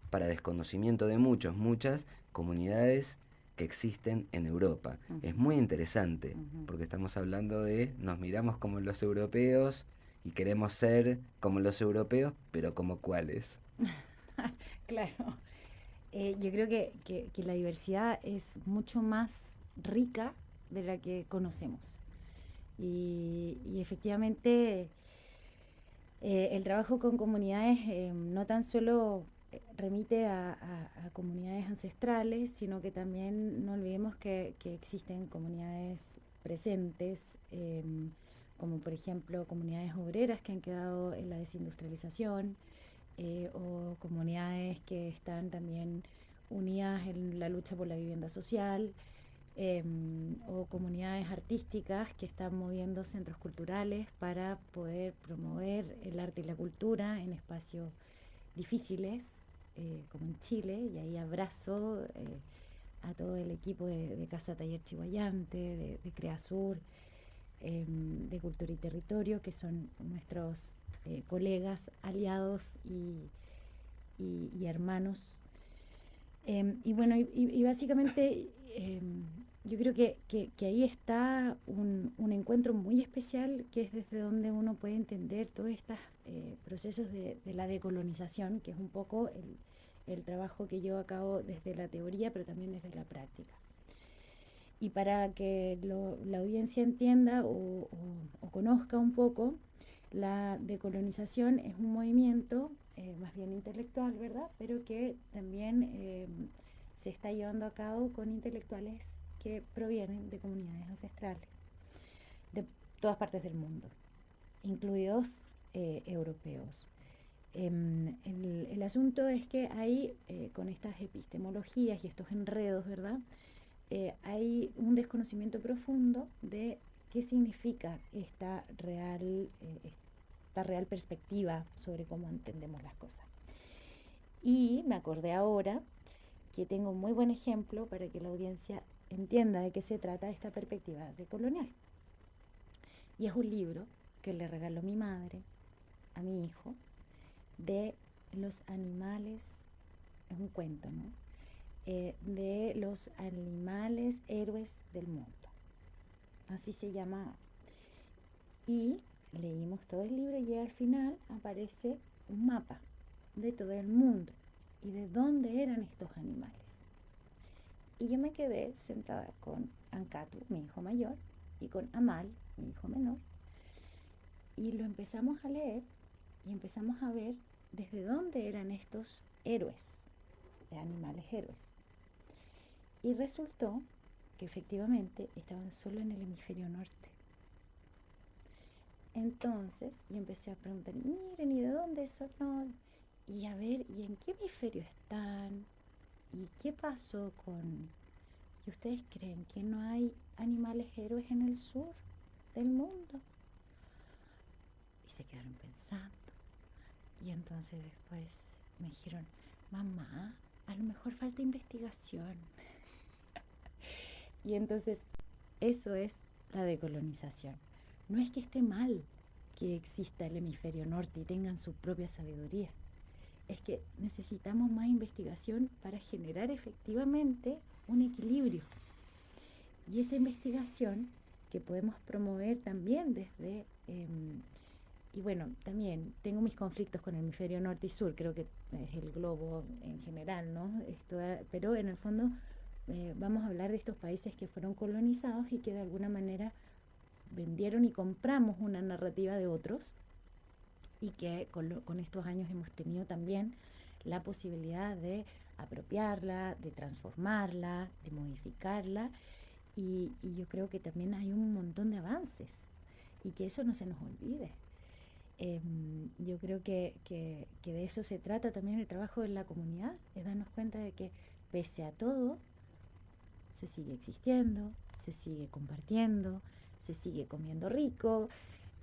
para desconocimiento de muchos, muchas comunidades que existen en Europa. Es muy interesante, Ujú. porque estamos hablando de, nos miramos como los europeos y queremos ser como los europeos, pero como cuáles. Claro. Yo creo que la diversidad es mucho más rica de la que conocemos. Y efectivamente el trabajo con comunidades no tan solo remite a comunidades ancestrales, sino que también no olvidemos que existen comunidades presentes, como por ejemplo comunidades obreras que han quedado en la desindustrialización, o comunidades que están también unidas en la lucha por la vivienda social, o comunidades artísticas que están moviendo centros culturales para poder promover el arte y la cultura en espacios difíciles, como en Chile. Y ahí abrazo a todo el equipo de Casa Taller Chihuayante, de Creasur, de Cultura y Territorio, que son nuestros colegas, aliados y hermanos. Y bueno, y básicamente yo creo que ahí está un encuentro muy especial, que es desde donde uno puede entender todos estos procesos de la decolonización, que es un poco el trabajo que llevo a cabo desde la teoría, pero también desde la práctica. Y para que la audiencia entienda o conozca un poco, la decolonización es un movimiento más bien intelectual, ¿verdad? Pero que también se está llevando a cabo con intelectuales que provienen de comunidades ancestrales de todas partes del mundo, incluidos europeos. El asunto es que hay, con estas epistemologías y estos enredos, ¿verdad? Hay un desconocimiento profundo de qué significa esta real perspectiva sobre cómo entendemos las cosas. Y me acordé ahora que tengo un muy buen ejemplo para que la audiencia entienda de qué se trata esta perspectiva decolonial. Y es un libro que le regaló mi madre a mi hijo, de los animales, es un cuento, ¿no? De los animales héroes del mundo. Así se llama. Y leímos todo el libro y al final aparece un mapa de todo el mundo y de dónde eran estos animales. Y yo me quedé sentada con Ancatu, mi hijo mayor, y con Amal, mi hijo menor, y lo empezamos a leer y empezamos a ver desde dónde eran estos héroes, animales héroes. Y resultó que efectivamente estaban solo en el hemisferio norte. Entonces yo empecé a preguntar, miren, ¿y de dónde son? No, y a ver, ¿y en qué hemisferio están? ¿Y qué pasó con...? ¿Y ustedes creen que no hay animales héroes en el sur del mundo? Y se quedaron pensando. Y entonces después me dijeron, mamá, a lo mejor falta investigación. Y entonces eso es la decolonización. No es que esté mal que exista el hemisferio norte y tengan su propia sabiduría. Es que necesitamos más investigación para generar efectivamente un equilibrio. Y esa investigación que podemos promover también desde... y bueno, también tengo mis conflictos con el hemisferio norte y sur, creo que es el globo en general, ¿no? Pero en el fondo vamos a hablar de estos países que fueron colonizados y que de alguna manera vendieron y compramos una narrativa de otros y que con estos años hemos tenido también la posibilidad de apropiarla, de transformarla, de modificarla y yo creo que también hay un montón de avances y que eso no se nos olvide. Yo creo que de eso se trata también el trabajo en la comunidad, es darnos cuenta de que pese a todo se sigue existiendo, se sigue compartiendo, se sigue comiendo rico,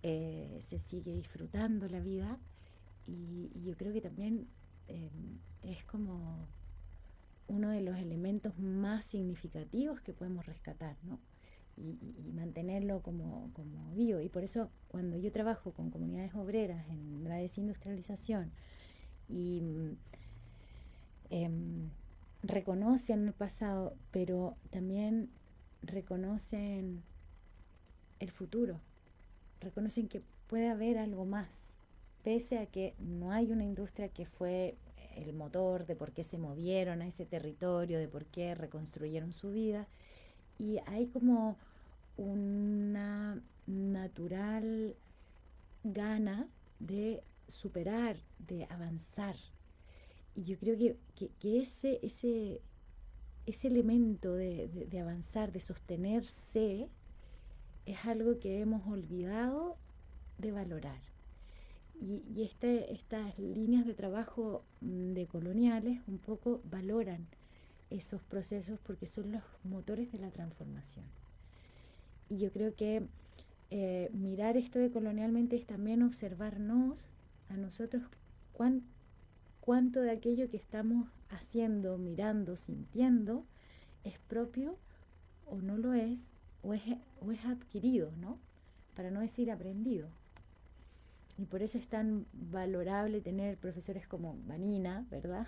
se sigue disfrutando la vida y yo creo que también es como uno de los elementos más significativos que podemos rescatar, ¿no? Y mantenerlo como vivo. Y por eso cuando yo trabajo con comunidades obreras en la desindustrialización y reconocen el pasado, pero también reconocen el futuro, reconocen que puede haber algo más, pese a que no hay una industria que fue el motor de por qué se movieron a ese territorio, de por qué reconstruyeron su vida, y hay como una natural gana de superar, de avanzar. Y yo creo que ese elemento de avanzar, de sostenerse, es algo que hemos olvidado de valorar. Y estas líneas de trabajo decoloniales un poco valoran esos procesos porque son los motores de la transformación. Y yo creo que mirar esto decolonialmente es también observarnos a nosotros cuánto de aquello que estamos haciendo, mirando, sintiendo es propio o no lo es, o es adquirido, ¿no? Para no decir aprendido. Y por eso es tan valorable tener profesores como Vanina, ¿verdad?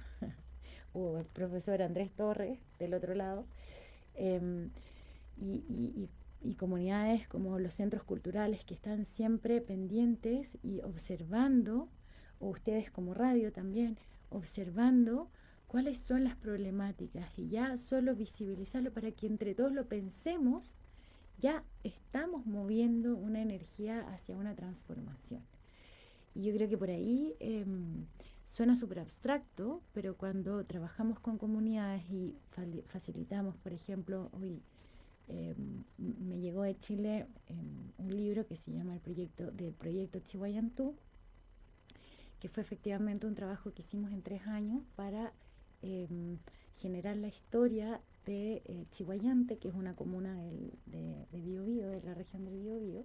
O el profesor Andrés Torres del otro lado, y comunidades como los centros culturales que están siempre pendientes y observando, o ustedes como radio también, observando cuáles son las problemáticas y ya solo visibilizarlo para que entre todos lo pensemos, ya estamos moviendo una energía hacia una transformación. Y yo creo que por ahí suena súper abstracto, pero cuando trabajamos con comunidades y facilitamos, por ejemplo, hoy me llegó de Chile un libro que se llama del proyecto Chihuayantú, que fue efectivamente un trabajo que hicimos en 3 años para generar la historia de Chihuayante, que es una comuna de Biobío, de la región del Biobío,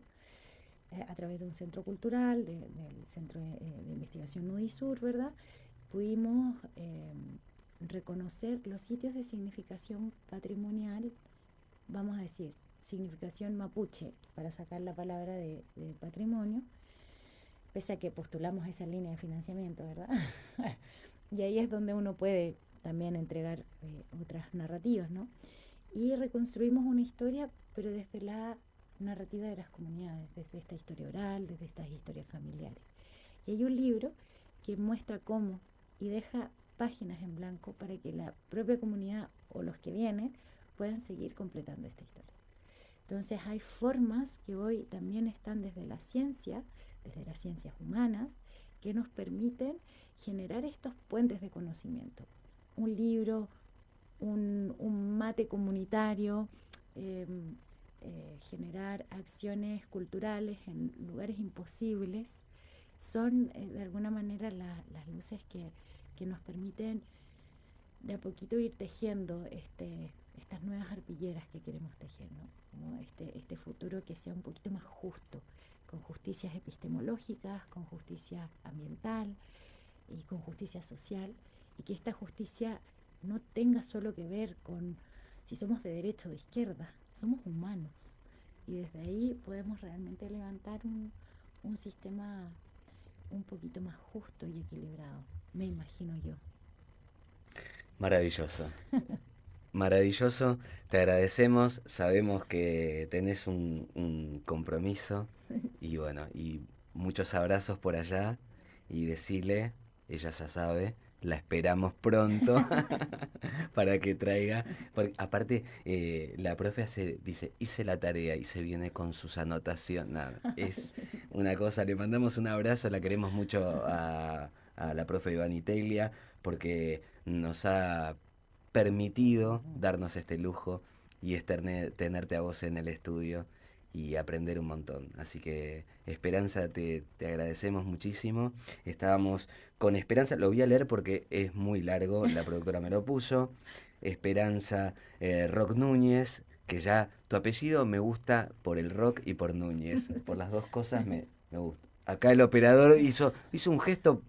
a través de un centro cultural, del Centro de Investigación NUDISUR, ¿verdad? Pudimos reconocer los sitios de significación patrimonial, vamos a decir, significación mapuche, para sacar la palabra de patrimonio, pese a que postulamos esa línea de financiamiento, ¿verdad? Y ahí es donde uno puede también entregar otras narrativas, ¿no? Y reconstruimos una historia, pero desde la narrativa de las comunidades, desde esta historia oral, desde estas historias familiares. Y hay un libro que muestra cómo y deja páginas en blanco para que la propia comunidad o los que vienen puedan seguir completando esta historia. Entonces hay formas que hoy también están desde la ciencia, desde las ciencias humanas, que nos permiten generar estos puentes de conocimiento. Un libro, un mate comunitario, generar acciones culturales en lugares imposibles, son de alguna manera las luces que nos permiten de a poquito ir tejiendo estas nuevas arpilleras que queremos tejer, ¿no? Como este futuro que sea un poquito más justo, con justicias epistemológicas, con justicia ambiental y con justicia social, y que esta justicia no tenga solo que ver con si somos de derecha o de izquierda, somos humanos, y desde ahí podemos realmente levantar un sistema un poquito más justo y equilibrado, me imagino yo. Maravilloso. Maravilloso, te agradecemos, sabemos que tenés un compromiso y bueno, y muchos abrazos por allá y decirle, ella ya sabe, la esperamos pronto para que traiga, porque aparte la profe dice, hice la tarea y se viene con sus anotaciones, nada, es una cosa, le mandamos un abrazo, la queremos mucho a la profe Ivani Teglia porque nos ha permitido darnos este lujo y es tenerte a vos en el estudio y aprender un montón. Así que Esperanza, te agradecemos muchísimo. Estábamos con Esperanza, lo voy a leer porque es muy largo, la productora me lo puso. Esperanza Rock Núñez, que ya tu apellido me gusta por el rock y por Núñez, por las dos cosas me gusta. Acá el operador hizo un gesto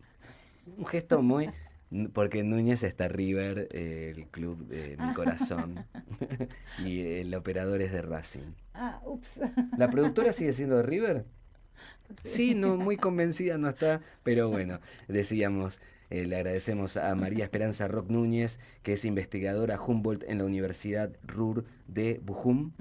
muy... Porque en Núñez está River, el club de mi corazón, y el operador es de Racing. Ups. ¿La productora sigue siendo de River? Sí, no, muy convencida no está, pero bueno, decíamos, le agradecemos a María Esperanza Rock Núñez, que es investigadora Humboldt en la Universidad Ruhr de Bochum,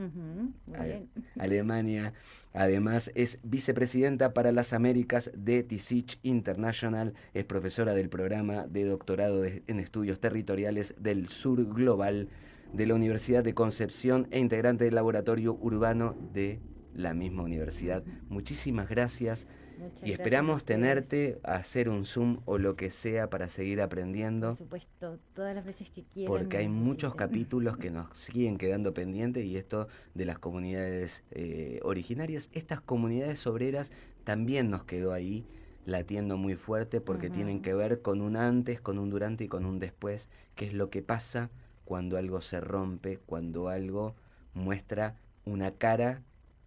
Alemania. Además, es vicepresidenta para las Américas de TISICH International, es profesora del programa de doctorado en estudios territoriales del Sur Global de la Universidad de Concepción e integrante del laboratorio urbano de la misma universidad. Muchísimas gracias. Muchas y esperamos gracias a ustedes. tenerte a hacer un Zoom o lo que sea para seguir aprendiendo. Por supuesto, todas las veces que quieran. Porque hay muchos necesiten. capítulos que nos siguen quedando pendientes y esto de las comunidades originarias, estas comunidades obreras también nos quedó ahí latiendo muy fuerte porque tienen que ver con un antes, con un durante y con un después, que es lo que pasa cuando algo se rompe, cuando algo muestra una cara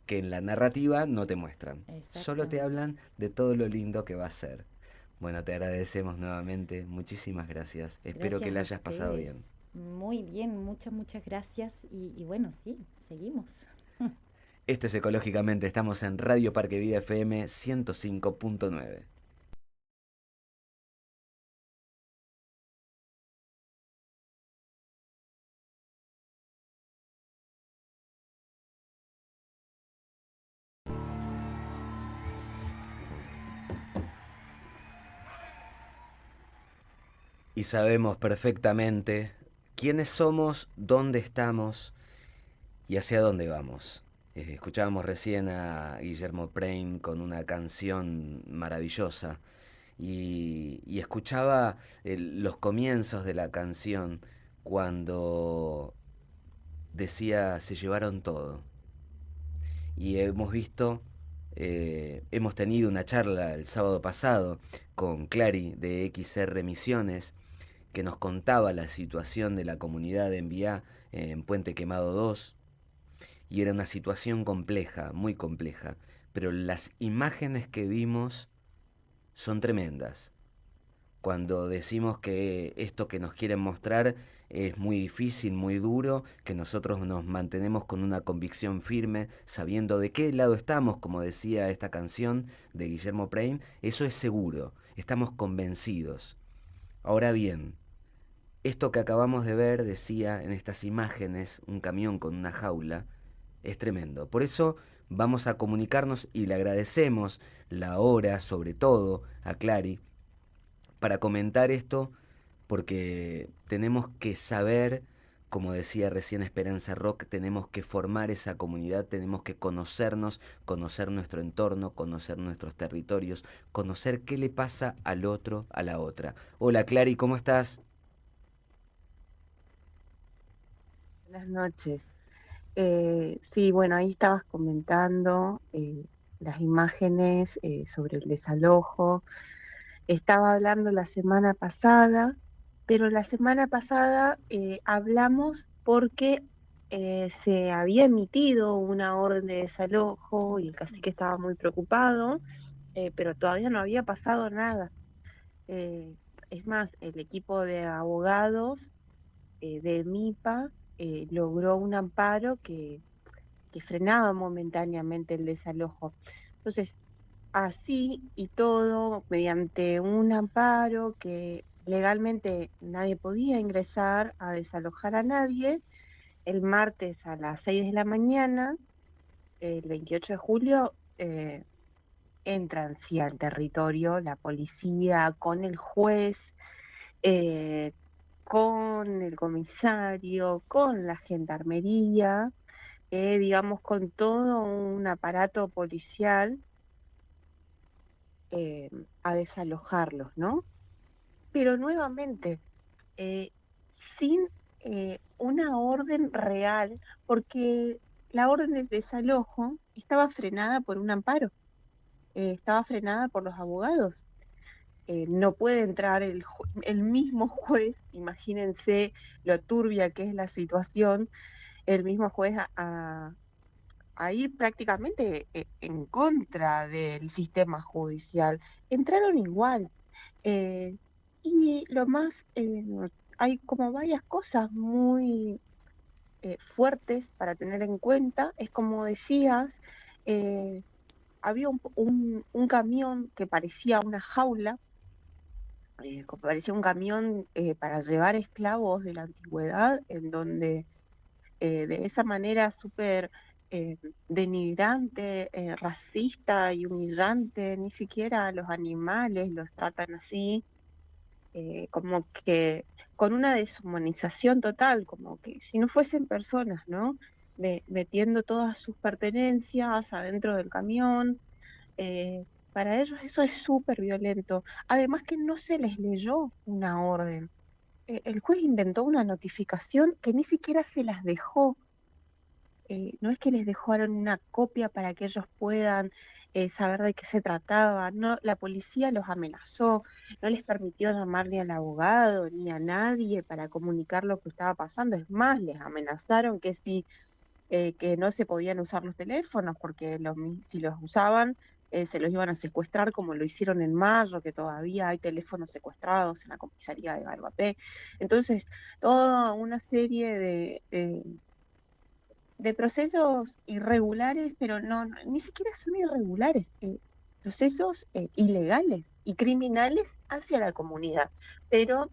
que en la narrativa no te muestran. Solo te hablan de todo lo lindo que va a ser. Bueno, te agradecemos nuevamente, muchísimas gracias. Espero que la hayas pasado bien. Muy bien, muchas gracias y bueno, sí, seguimos. Esto es Ecológicamente, estamos en Radio Parque Vida FM 105.9. Y sabemos perfectamente quiénes somos, dónde estamos y hacia dónde vamos. Escuchábamos recién a Guillermo Prein con una canción maravillosa y escuchaba los comienzos de la canción cuando decía se llevaron todo. Y hemos visto, hemos tenido una charla el sábado pasado con Clary de XR Misiones, que nos contaba la situación de la comunidad de Enviá en Puente Quemado 2, y era una situación compleja, muy compleja, pero las imágenes que vimos son tremendas. Cuando decimos que esto que nos quieren mostrar es muy difícil, muy duro, que nosotros nos mantenemos con una convicción firme, sabiendo de qué lado estamos, como decía esta canción de Guillermo Prein, eso es seguro, estamos convencidos. Ahora bien, esto que acabamos de ver, decía en estas imágenes, un camión con una jaula, Es tremendo. Por eso vamos a comunicarnos y le agradecemos la hora, sobre todo, a Clary, para comentar esto, porque tenemos que saber, como decía recién Esperanza Rock, tenemos que formar esa comunidad, tenemos que conocernos, conocer nuestro entorno, conocer nuestros territorios, conocer qué le pasa al otro, a la otra. Hola Clary, ¿cómo estás? Buenas noches. Sí, bueno, ahí estabas comentando las imágenes sobre el desalojo. Estaba hablando la semana pasada, pero la semana pasada hablamos porque se había emitido una orden de desalojo y el cacique estaba muy preocupado, pero todavía no había pasado nada. Eh, es más, el equipo de abogados de MIPA logró un amparo que frenaba momentáneamente el desalojo. Entonces, así y todo, mediante un amparo que legalmente nadie podía ingresar a desalojar a nadie, el martes a las 6 de la mañana, el 28 de julio, entran sí al territorio la policía con el juez, eh, con el comisario, con la gendarmería, digamos, con todo un aparato policial a desalojarlos, ¿no? Pero nuevamente, sin una orden real, porque la orden de desalojo estaba frenada por un amparo, estaba frenada por los abogados. No puede entrar el mismo juez, imagínense lo turbia que es la situación, el mismo juez a ir prácticamente en contra del sistema judicial. Entraron igual. eh, y lo más, hay como varias cosas muy fuertes para tener en cuenta. Es como decías, había un camión que parecía una jaula, parecía un camión para llevar esclavos de la antigüedad, en donde de esa manera súper denigrante, racista y humillante, ni siquiera a los animales los tratan así, como que con una deshumanización total, como que si no fuesen personas, ¿no? Metiendo todas sus pertenencias adentro del camión. Para ellos eso es súper violento. Además que no se les leyó una orden. El juez inventó una notificación que ni siquiera se las dejó. No es que les dejaron una copia para que ellos puedan saber de qué se trataba, no, la policía los amenazó, no les permitió llamar ni al abogado ni a nadie para comunicar lo que estaba pasando, es más, les amenazaron que que no se podían usar los teléfonos porque si los usaban se los iban a secuestrar como lo hicieron en mayo, que todavía hay teléfonos secuestrados en la comisaría de Garbapé. Entonces, toda una serie de procesos irregulares, pero ni siquiera son irregulares, procesos ilegales y criminales hacia la comunidad. Pero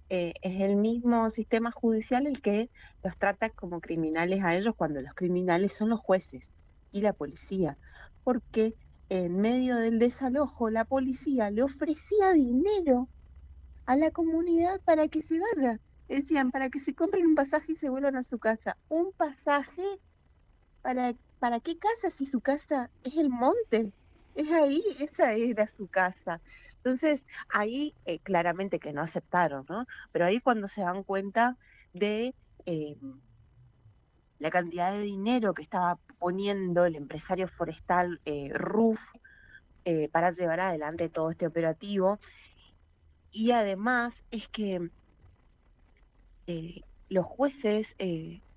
es el mismo sistema judicial el que los trata como criminales a ellos, cuando los criminales son los jueces y la policía, porque en medio del desalojo la policía le ofrecía dinero a la comunidad para que se vaya. Decían, para que se compren un pasaje y se vuelvan a su casa. ¿Un pasaje? ¿Para qué casa si su casa es el monte? Es ahí, esa era su casa. Entonces, ahí claramente que no aceptaron, ¿no? Pero ahí cuando se dan cuenta de la cantidad de dinero que estaba poniendo el empresario forestal RUF para llevar adelante todo este operativo. Y además es que los jueces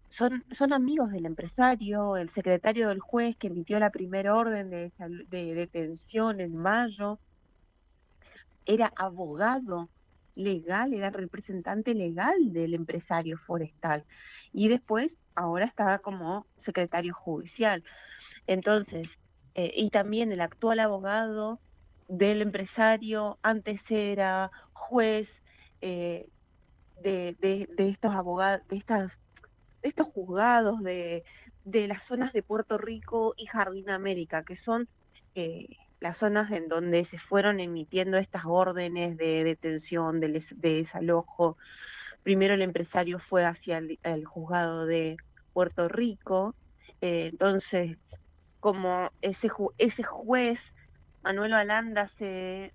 son amigos del empresario, el secretario del juez que emitió la primera orden de detención en mayo, era abogado legal, era representante legal del empresario forestal y después ahora estaba como secretario judicial. Entonces, y también el actual abogado del empresario antes era juez, de estos abogados, de estos juzgados de las zonas de Puerto Rico y Jardín América, que son las zonas en donde se fueron emitiendo estas órdenes de detención, de desalojo. Primero el empresario fue hacia el juzgado de Puerto Rico, entonces como ese juez, Manuel Balanda, se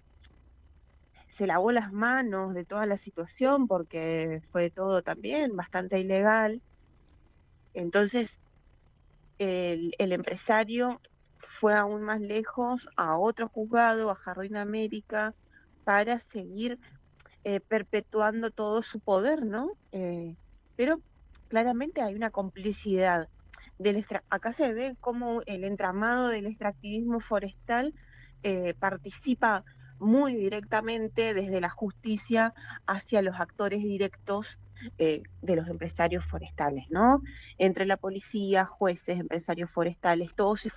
lavó las manos de toda la situación porque fue todo también bastante ilegal. Entonces el empresario fue aún más lejos, a otro juzgado, a Jardín América, para seguir perpetuando todo su poder, ¿no? Pero claramente hay una complicidad. Acá se ve cómo el entramado del extractivismo forestal participa muy directamente desde la justicia hacia los actores directos de los empresarios forestales, ¿no? Entre la policía, jueces, empresarios forestales, todos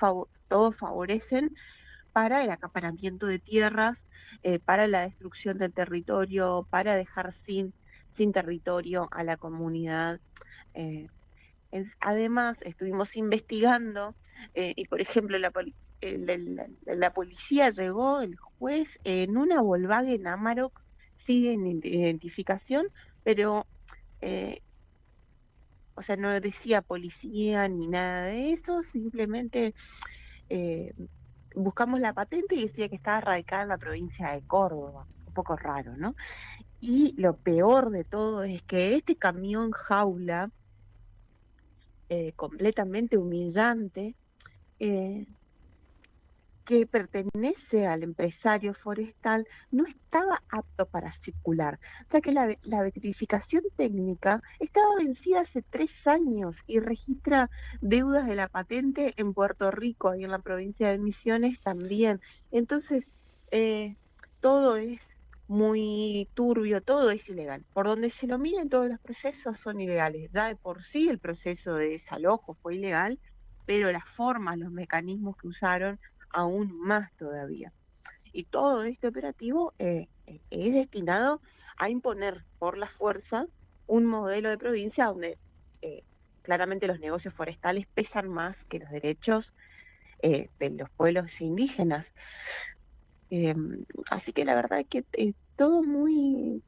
favorecen para el acaparamiento de tierras, para la destrucción del territorio, para dejar sin territorio a la comunidad. Además, estuvimos investigando y, por ejemplo, la policía llegó, el juez, en una Volkswagen Amarok sin identificación, pero, o sea, no decía policía ni nada de eso, simplemente buscamos la patente y decía que estaba radicada en la provincia de Córdoba. Un poco raro, ¿no? Y lo peor de todo es que este camión jaula, completamente humillante, que pertenece al empresario forestal, no estaba apto para circular, ya que la verificación técnica estaba vencida hace 3 años y registra deudas de la patente en Puerto Rico y en la provincia de Misiones también. Entonces, todo es muy turbio, todo es ilegal. Por donde se lo miren, todos los procesos son ilegales. Ya de por sí el proceso de desalojo fue ilegal, pero las formas, los mecanismos que usaron, aún más todavía. Y todo este operativo es destinado a imponer por la fuerza un modelo de provincia donde claramente los negocios forestales pesan más que los derechos de los pueblos indígenas. Así que la verdad es que todo muy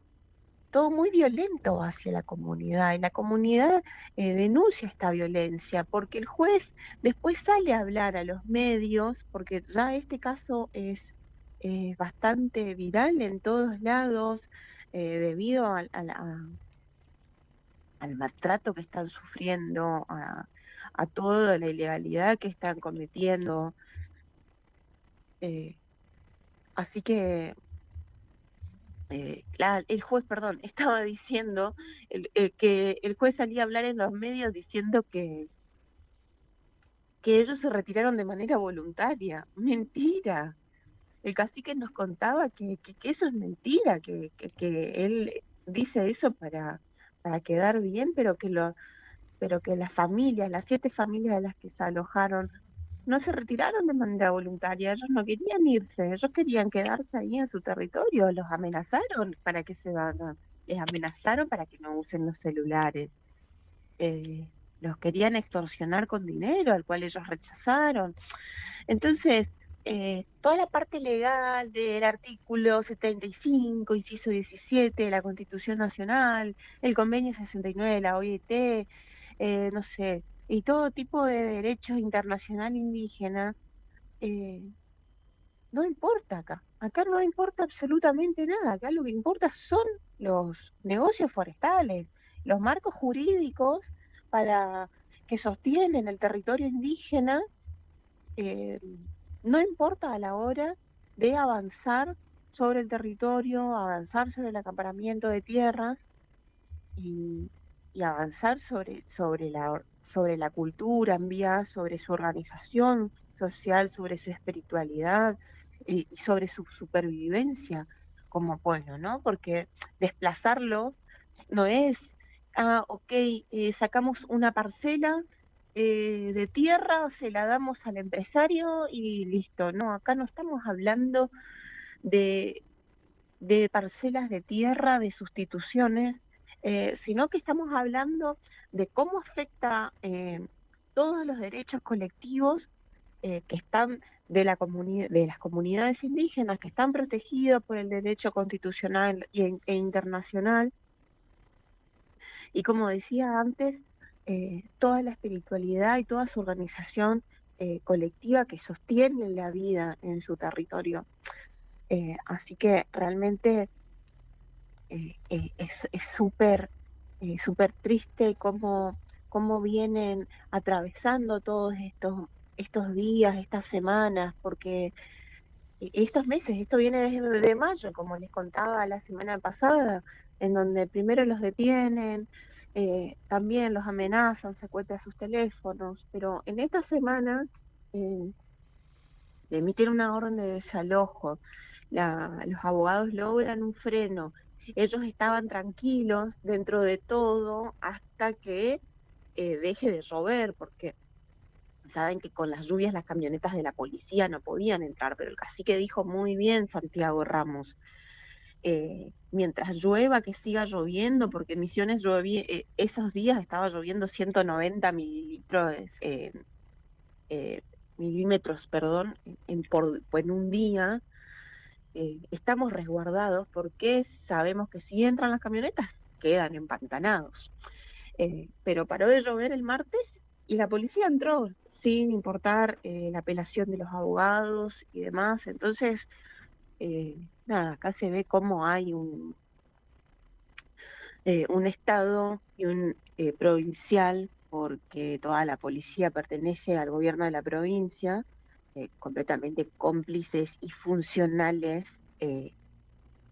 violento hacia la comunidad, y la comunidad denuncia esta violencia, porque el juez después sale a hablar a los medios, porque ya este caso es bastante viral en todos lados, debido al maltrato que están sufriendo, a toda la ilegalidad que están cometiendo. Así que el juez, perdón, estaba diciendo que el juez salía a hablar en los medios diciendo que ellos se retiraron de manera voluntaria. Mentira. El cacique nos contaba que eso es mentira, que él dice eso para quedar bien, pero que las familias, las 7 familias de las que se alojaron, no se retiraron de manera voluntaria, ellos no querían irse, ellos querían quedarse ahí en su territorio, los amenazaron para que se vayan, les amenazaron para que no usen los celulares, los querían extorsionar con dinero, al cual ellos rechazaron. Entonces, toda la parte legal del artículo 75, inciso 17 de la Constitución Nacional, el convenio 69 de la OIT, no sé, y todo tipo de derechos internacional indígena, no importa acá. Acá no importa absolutamente nada. Acá lo que importa son los negocios forestales, los marcos jurídicos para que sostienen el territorio indígena. No importa a la hora de avanzar sobre el territorio, avanzar sobre el acaparamiento de tierras y avanzar sobre la cultura en vía, sobre su organización social, sobre su espiritualidad y sobre su supervivencia como pueblo, ¿no? Porque desplazarlo no es, ok, sacamos una parcela de tierra, se la damos al empresario y listo. No, acá no estamos hablando de parcelas de tierra, de sustituciones, sino que estamos hablando de cómo afecta todos los derechos colectivos que están de las comunidades indígenas, que están protegidos por el derecho constitucional e internacional. Y como decía antes, toda la espiritualidad y toda su organización colectiva que sostiene la vida en su territorio. Así que realmente es súper triste cómo vienen atravesando todos estos días, estas semanas, porque estos meses, esto viene desde de mayo, como les contaba la semana pasada, en donde primero los detienen, también los amenazan, secuestran sus teléfonos, pero en esta semana eh, emiten una orden de desalojo, los abogados logran un freno, ellos estaban tranquilos dentro de todo hasta que deje de llover, porque saben que con las lluvias las camionetas de la policía no podían entrar, pero el cacique dijo muy bien, Santiago Ramos, mientras llueva, que siga lloviendo, porque en Misiones esos días estaba lloviendo 190 milímetros, perdón, en un día. Estamos resguardados porque sabemos que si entran las camionetas quedan empantanados. Pero paró de llover el martes y la policía entró sin importar la apelación de los abogados y demás. Entonces, nada, acá se ve cómo hay un estado y un provincial, porque toda la policía pertenece al gobierno de la provincia, completamente cómplices y funcionales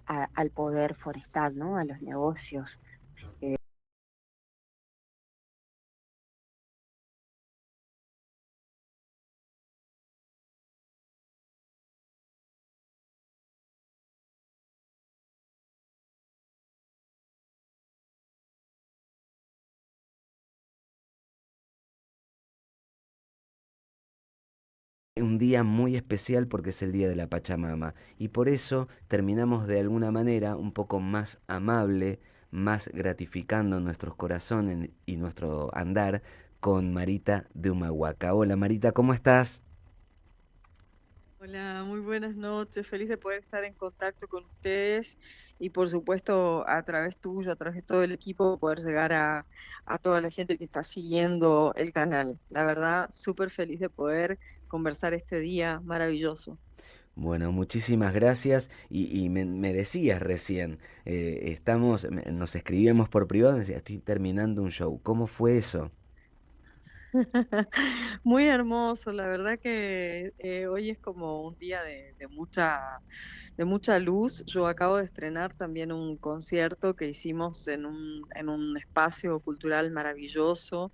al poder forestal, ¿no? A los negocios. Un día muy especial porque es el Día de la Pachamama y por eso terminamos de alguna manera un poco más amable, más gratificando nuestros corazones y nuestro andar con Marita de Humahuaca. Hola Marita, ¿cómo estás? Hola, muy buenas noches. Feliz de poder estar en contacto con ustedes y por supuesto a través tuyo, a través de todo el equipo, poder llegar a toda la gente que está siguiendo el canal. La verdad, súper feliz de poder conversar este día maravilloso. Bueno, muchísimas gracias y me decías recién, nos escribíamos por privado, me decía, estoy terminando un show. ¿Cómo fue eso? Muy hermoso, la verdad que hoy es como un día de mucha luz. Yo acabo de estrenar también un concierto que hicimos en un espacio cultural maravilloso.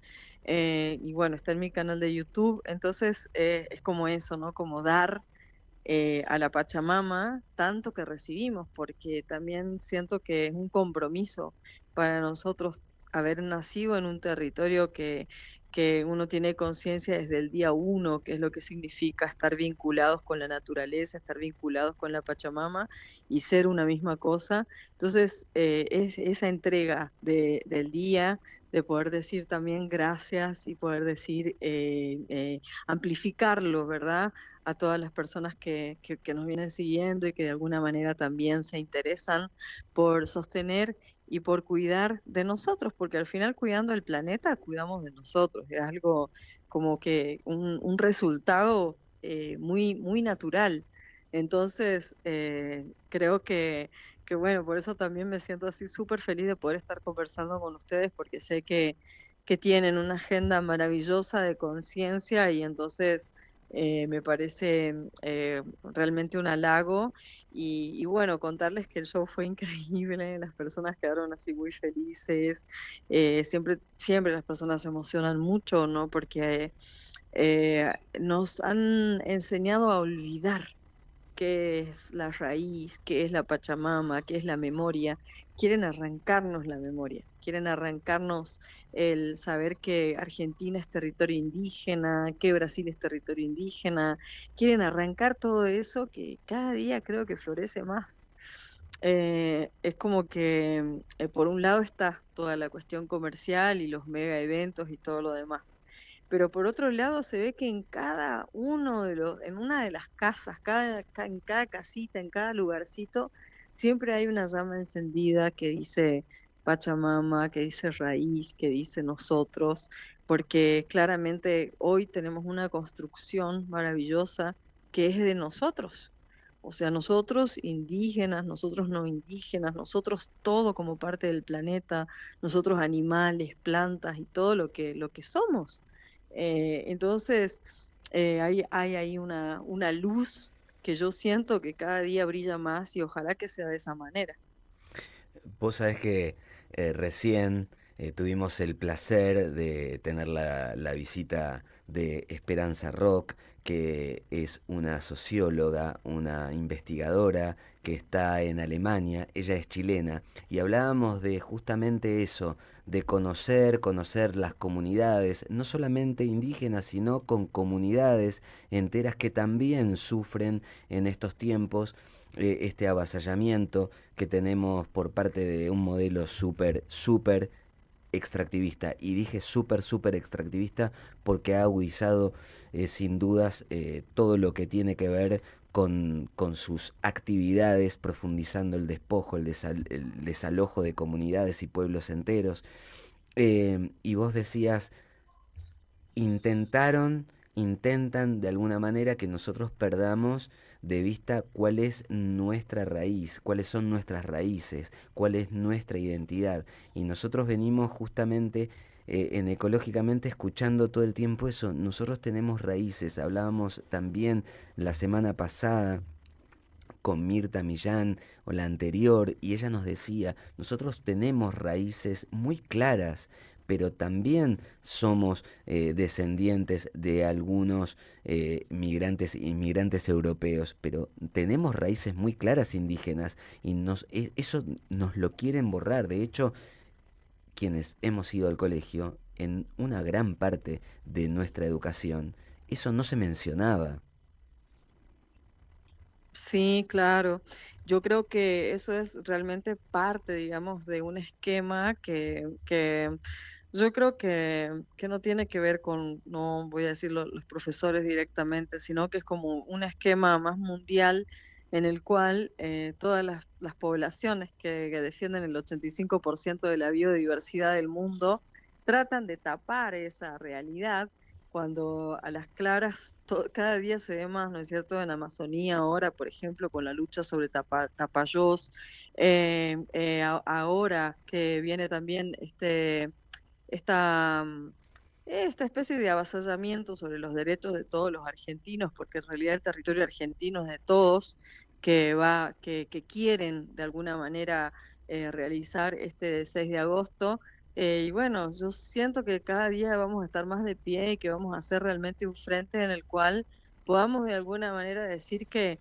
Y bueno, está en mi canal de YouTube. Entonces es como eso, ¿no? Como dar a la Pachamama tanto que recibimos, porque también siento que es un compromiso para nosotros haber nacido en un territorio que uno tiene conciencia desde el día uno, que es lo que significa estar vinculados con la naturaleza, estar vinculados con la Pachamama y ser una misma cosa. Entonces, es esa entrega del día, de poder decir también gracias y poder decir, amplificarlo, ¿verdad? A todas las personas que nos vienen siguiendo y que de alguna manera también se interesan por sostener y por cuidar de nosotros, porque al final cuidando el planeta, cuidamos de nosotros, es algo como que un resultado muy natural. Entonces, creo que bueno, por eso también me siento así súper feliz de poder estar conversando con ustedes, porque sé que tienen una agenda maravillosa de conciencia y entonces me parece realmente un halago y bueno, contarles que el show fue increíble, las personas quedaron así muy felices, siempre las personas se emocionan mucho, ¿no? Porque nos han enseñado a olvidar qué es la raíz, qué es la Pachamama, qué es la memoria. Quieren arrancarnos la memoria, quieren arrancarnos el saber que Argentina es territorio indígena, que Brasil es territorio indígena. Quieren arrancar todo eso que cada día creo que florece más. Es como que por un lado está toda la cuestión comercial y los mega eventos y todo lo demás, pero por otro lado se ve que en cada uno en una de las casas, en cada casita, en cada lugarcito, siempre hay una llama encendida que dice Pachamama, que dice raíz, que dice nosotros, porque claramente hoy tenemos una construcción maravillosa que es de nosotros. O sea, nosotros indígenas, nosotros no indígenas, nosotros todo como parte del planeta, nosotros animales, plantas y todo lo que somos. Entonces, hay ahí una luz que yo siento que cada día brilla más y ojalá que sea de esa manera. Vos sabés que recién tuvimos el placer de tener la visita de Esperanza Rock, que es una socióloga, una investigadora que está en Alemania. Ella es chilena y hablábamos de justamente eso, de conocer las comunidades, no solamente indígenas, sino con comunidades enteras que también sufren en estos tiempos este avasallamiento que tenemos por parte de un modelo súper extractivista. Y dije súper extractivista porque ha agudizado sin dudas todo lo que tiene que ver con sus actividades, profundizando el despojo, el desalojo de comunidades y pueblos enteros. Y vos decías, intentan de alguna manera que nosotros perdamos de vista cuál es nuestra raíz, cuáles son nuestras raíces, cuál es nuestra identidad. Y nosotros venimos justamente en Ecológicamente escuchando todo el tiempo eso. Nosotros tenemos raíces. Hablábamos también la semana pasada con Mirta Millán o la anterior, y ella nos decía, nosotros tenemos raíces muy claras, pero también somos descendientes de algunos migrantes, inmigrantes europeos, pero tenemos raíces muy claras indígenas y eso nos lo quieren borrar. De hecho, quienes hemos ido al colegio, en una gran parte de nuestra educación, eso no se mencionaba. Sí, claro. Yo creo que eso es realmente parte, digamos, de un esquema que yo creo que no tiene que ver con, no voy a decir los profesores directamente, sino que es como un esquema más mundial en el cual todas las poblaciones que defienden el 85% de la biodiversidad del mundo tratan de tapar esa realidad cuando a las claras cada día se ve más, ¿no es cierto?, en Amazonía ahora, por ejemplo, con la lucha sobre Tapajós, ahora que viene también esta, esta especie de avasallamiento sobre los derechos de todos los argentinos, porque en realidad el territorio argentino es de todos, que quieren de alguna manera realizar este 6 de agosto. Y bueno, yo siento que cada día vamos a estar más de pie y que vamos a hacer realmente un frente en el cual podamos de alguna manera decir que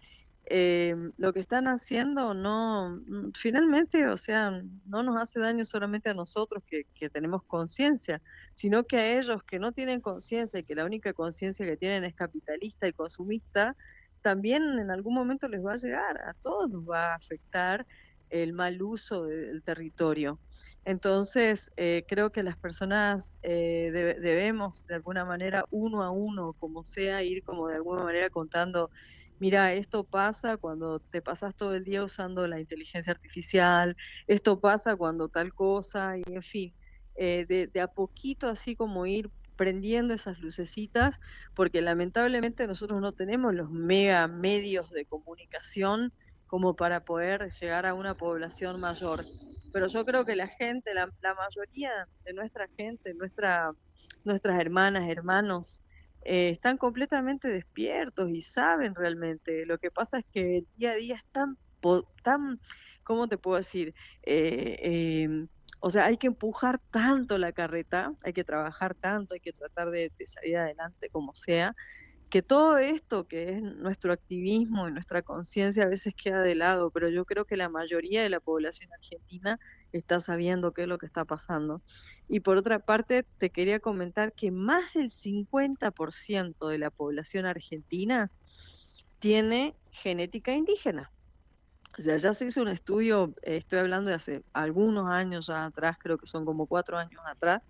lo que están haciendo no, finalmente, o sea, no nos hace daño solamente a nosotros que tenemos conciencia, sino que a ellos que no tienen conciencia y que la única conciencia que tienen es capitalista y consumista, también en algún momento les va a llegar, a todos nos va a afectar el mal uso del territorio. Entonces, creo que las personas debemos de alguna manera, uno a uno, como sea, ir como de alguna manera contando, mira, esto pasa cuando te pasas todo el día usando la inteligencia artificial, esto pasa cuando tal cosa, y en fin, de a poquito así como ir prendiendo esas lucecitas, porque lamentablemente nosotros no tenemos los mega medios de comunicación como para poder llegar a una población mayor. Pero yo creo que la gente, la mayoría de nuestra gente, nuestras hermanas, hermanos, están completamente despiertos y saben realmente. Lo que pasa es que el día a día es tan, ¿cómo te puedo decir? Eh, eh, o sea, hay que empujar tanto la carreta, hay que trabajar tanto, hay que tratar de salir adelante como sea, que todo esto que es nuestro activismo y nuestra conciencia a veces queda de lado, pero yo creo que la mayoría de la población argentina está sabiendo qué es lo que está pasando. Y por otra parte, te quería comentar que más del 50% de la población argentina tiene genética indígena. O sea, ya se hizo un estudio, estoy hablando de hace algunos años ya atrás, creo que son como 4 años atrás,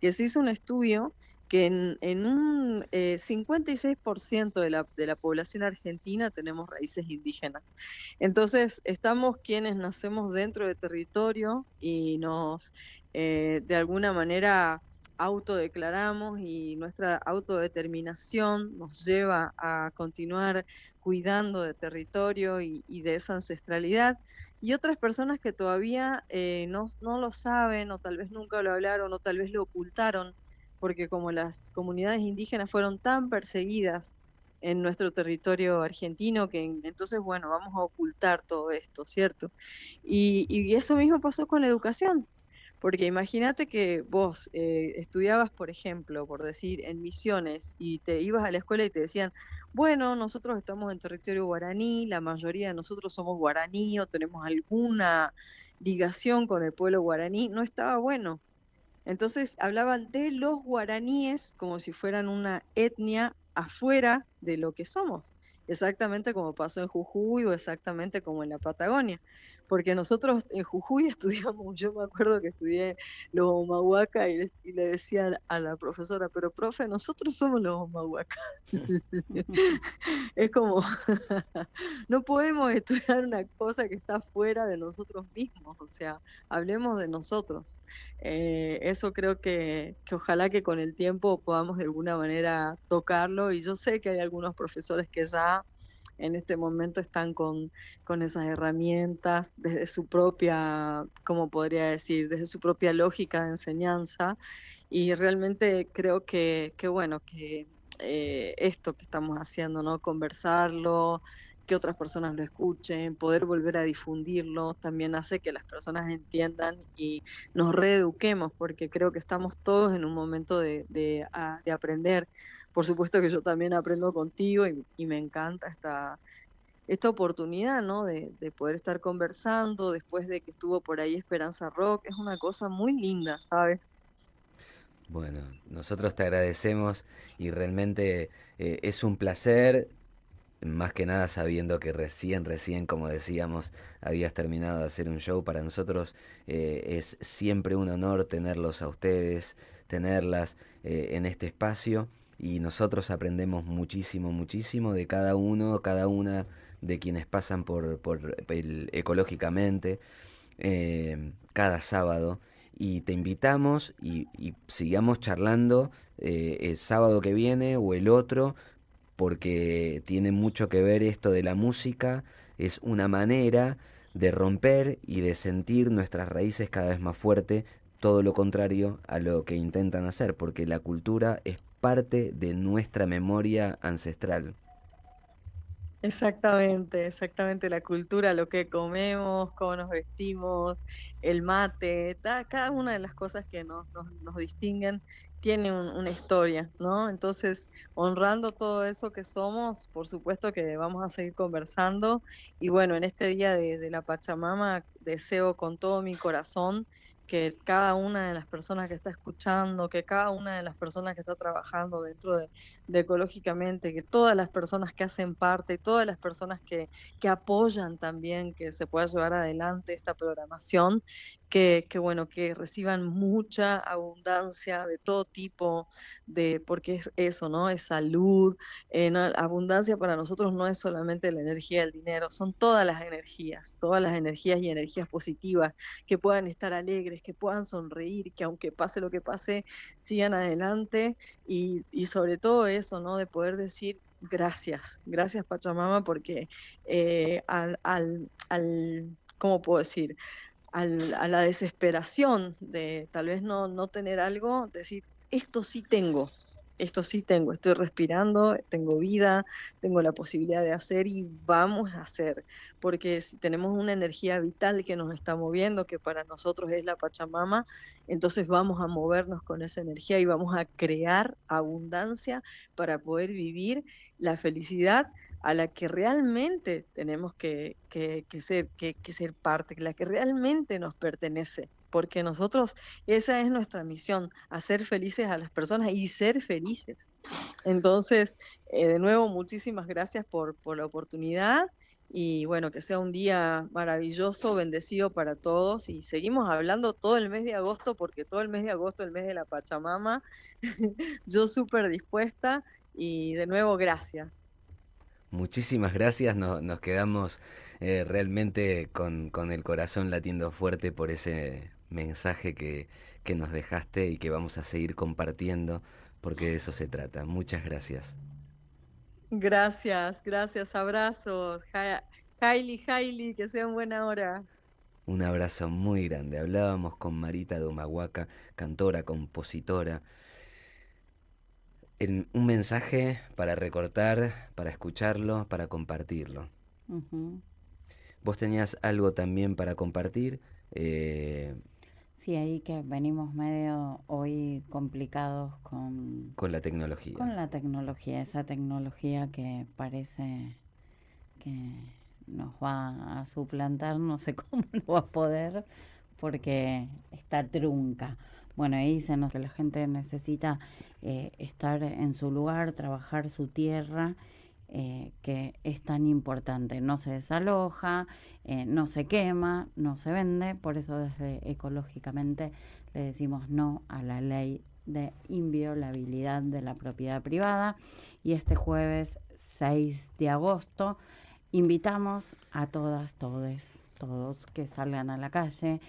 que se hizo un estudio que en un 56% de la población argentina tenemos raíces indígenas. Entonces, estamos quienes nacemos dentro del territorio y nos, de alguna manera, autodeclaramos, y nuestra autodeterminación nos lleva a continuar cuidando de territorio y de esa ancestralidad. Y otras personas que todavía no lo saben, o tal vez nunca lo hablaron, o tal vez lo ocultaron, porque como las comunidades indígenas fueron tan perseguidas en nuestro territorio argentino, que entonces, bueno, vamos a ocultar todo esto, ¿cierto? Y eso mismo pasó con la educación. Porque imagínate que vos estudiabas, por ejemplo, por decir, en Misiones, y te ibas a la escuela y te decían, bueno, nosotros estamos en territorio guaraní, la mayoría de nosotros somos guaraní o tenemos alguna ligación con el pueblo guaraní. No estaba bueno. Entonces hablaban de los guaraníes como si fueran una etnia afuera de lo que somos, exactamente como pasó en Jujuy o exactamente como en la Patagonia, porque nosotros en Jujuy estudiamos, yo me acuerdo que estudié los Omahuaca y le decía a la profesora, pero profe, nosotros somos los Omahuaca. Es como, no podemos estudiar una cosa que está fuera de nosotros mismos, o sea, hablemos de nosotros. Eso creo que ojalá que con el tiempo podamos de alguna manera tocarlo, y yo sé que hay algunos profesores que ya en este momento están con esas herramientas desde su propia, ¿cómo podría decir?, desde su propia lógica de enseñanza, y realmente creo que bueno, que esto que estamos haciendo, ¿no? Conversarlo, que otras personas lo escuchen, poder volver a difundirlo, también hace que las personas entiendan y nos reeduquemos, porque creo que estamos todos en un momento de aprender. Por supuesto que yo también aprendo contigo, y me encanta esta oportunidad, ¿no? De poder estar conversando después de que estuvo por ahí Esperanza Rock. Es una cosa muy linda, ¿sabes? Bueno, nosotros te agradecemos y realmente es un placer, más que nada sabiendo que recién, como decíamos, habías terminado de hacer un show. Para nosotros es siempre un honor tenerlos a ustedes, tenerlas en este espacio, y nosotros aprendemos muchísimo, muchísimo de cada uno, cada una de quienes pasan por el Ecológicamente cada sábado. Y te invitamos y sigamos charlando el sábado que viene o el otro, porque tiene mucho que ver esto de la música. Es una manera de romper y de sentir nuestras raíces cada vez más fuerte, todo lo contrario a lo que intentan hacer, porque la cultura es parte de nuestra memoria ancestral. Exactamente, exactamente, la cultura, lo que comemos, cómo nos vestimos, el mate, cada una de las cosas que nos distinguen tiene una historia, ¿no? Entonces, honrando todo eso que somos, por supuesto que vamos a seguir conversando, y bueno, en este día de la Pachamama deseo con todo mi corazón que cada una de las personas que está escuchando, que cada una de las personas que está trabajando dentro de Ecológicamente, que todas las personas que hacen parte, todas las personas que apoyan también que se pueda llevar adelante esta programación, que bueno, que reciban mucha abundancia de todo tipo, porque es eso, ¿no? Es salud. No, abundancia para nosotros no es solamente la energía del dinero, son todas las energías y energías positivas, que puedan estar alegres, que puedan sonreír, que aunque pase lo que pase, sigan adelante, y sobre todo eso, ¿no? De poder decir gracias, gracias Pachamama, porque ¿cómo puedo decir? A la desesperación de tal vez no tener algo, decir, esto sí tengo, estoy respirando, tengo vida, tengo la posibilidad de hacer, y vamos a hacer, porque si tenemos una energía vital que nos está moviendo, que para nosotros es la Pachamama, entonces vamos a movernos con esa energía y vamos a crear abundancia para poder vivir la felicidad a la que realmente tenemos que ser parte, la que realmente nos pertenece, porque nosotros, esa es nuestra misión, hacer felices a las personas y ser felices. Entonces, de nuevo, muchísimas gracias por la oportunidad, y bueno, que sea un día maravilloso, bendecido para todos y seguimos hablando todo el mes de agosto porque todo el mes de agosto es el mes de la Pachamama. Yo súper dispuesta y de nuevo gracias. Muchísimas gracias, nos quedamos realmente con el corazón latiendo fuerte por ese mensaje que nos dejaste y que vamos a seguir compartiendo, porque de eso se trata. Muchas gracias. Gracias, gracias, abrazos. Hailey, que sea en buena hora. Un abrazo muy grande. Hablábamos con Marita de Humahuaca, cantora, compositora. Un mensaje para recortar, para escucharlo, para compartirlo. Ujú. ¿Vos tenías algo también para compartir? Sí, ahí que venimos medio hoy complicados Con la tecnología. con la tecnología, esa tecnología que parece que nos va a suplantar, no sé cómo no va a poder, porque está trunca. Bueno, ahí dicen que la gente necesita estar en su lugar, trabajar su tierra, que es tan importante. No se desaloja, no se quema, no se vende, por eso desde Ecológicamente le decimos no a la ley de inviolabilidad de la propiedad privada. Y este jueves 6 de agosto invitamos a todas, todos que salgan a la calle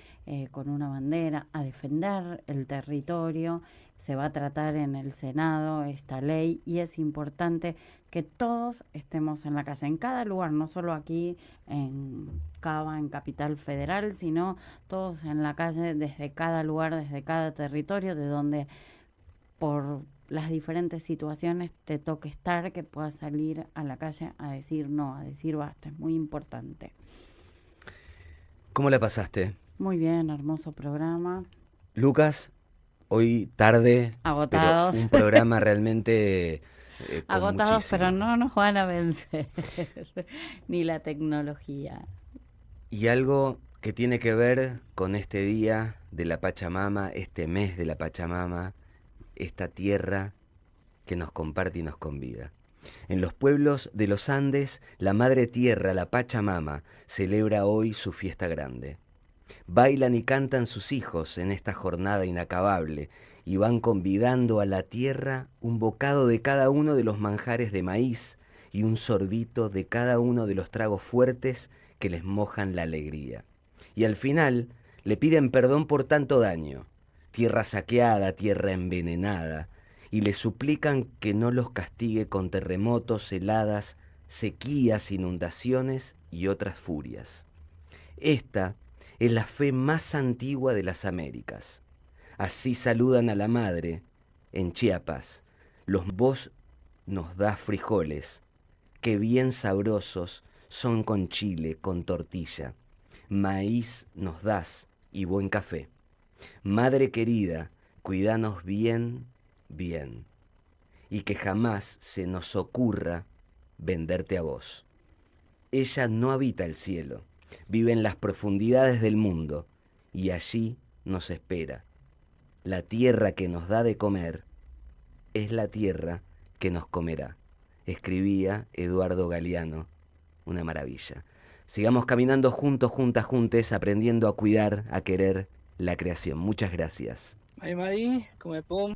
con una bandera a defender el territorio. Se va a tratar en el Senado esta ley y es importante que todos estemos en la calle, en cada lugar, no solo aquí en Cava, en Capital Federal, sino todos en la calle, desde cada lugar, desde cada territorio, de donde por las diferentes situaciones te toque estar, que puedas salir a la calle a decir no, a decir basta, es muy importante. ¿Cómo la pasaste? Muy bien, hermoso programa. Lucas, hoy tarde, Agotados. pero un programa realmente con Agotados, muchísimo. pero no nos van a vencer, ni la tecnología. Y algo que tiene que ver con este día de la Pachamama, este mes de la Pachamama, esta tierra que nos comparte y nos convida. En los pueblos de los Andes, la Madre Tierra, la Pachamama, celebra hoy su fiesta grande. Bailan y cantan sus hijos en esta jornada inacabable y van convidando a la tierra un bocado de cada uno de los manjares de maíz y un sorbito de cada uno de los tragos fuertes que les mojan la alegría. Y al final le piden perdón por tanto daño, tierra saqueada, tierra envenenada, y le suplican que no los castigue con terremotos, heladas, sequías, inundaciones y otras furias. Esta es la fe más antigua de las Américas. Así saludan a la madre en Chiapas. Vos nos das frijoles, que bien sabrosos son con chile, con tortilla. Maíz nos das y buen café. Madre querida, cuidanos bien, bien, y que jamás se nos ocurra venderte a vos. Ella no habita el cielo, vive en las profundidades del mundo, y allí nos espera. La tierra que nos da de comer es la tierra que nos comerá. Escribía Eduardo Galeano, una maravilla. Sigamos caminando juntos, juntas, juntes, aprendiendo a cuidar, a querer la creación. Muchas gracias. Mari, come pum.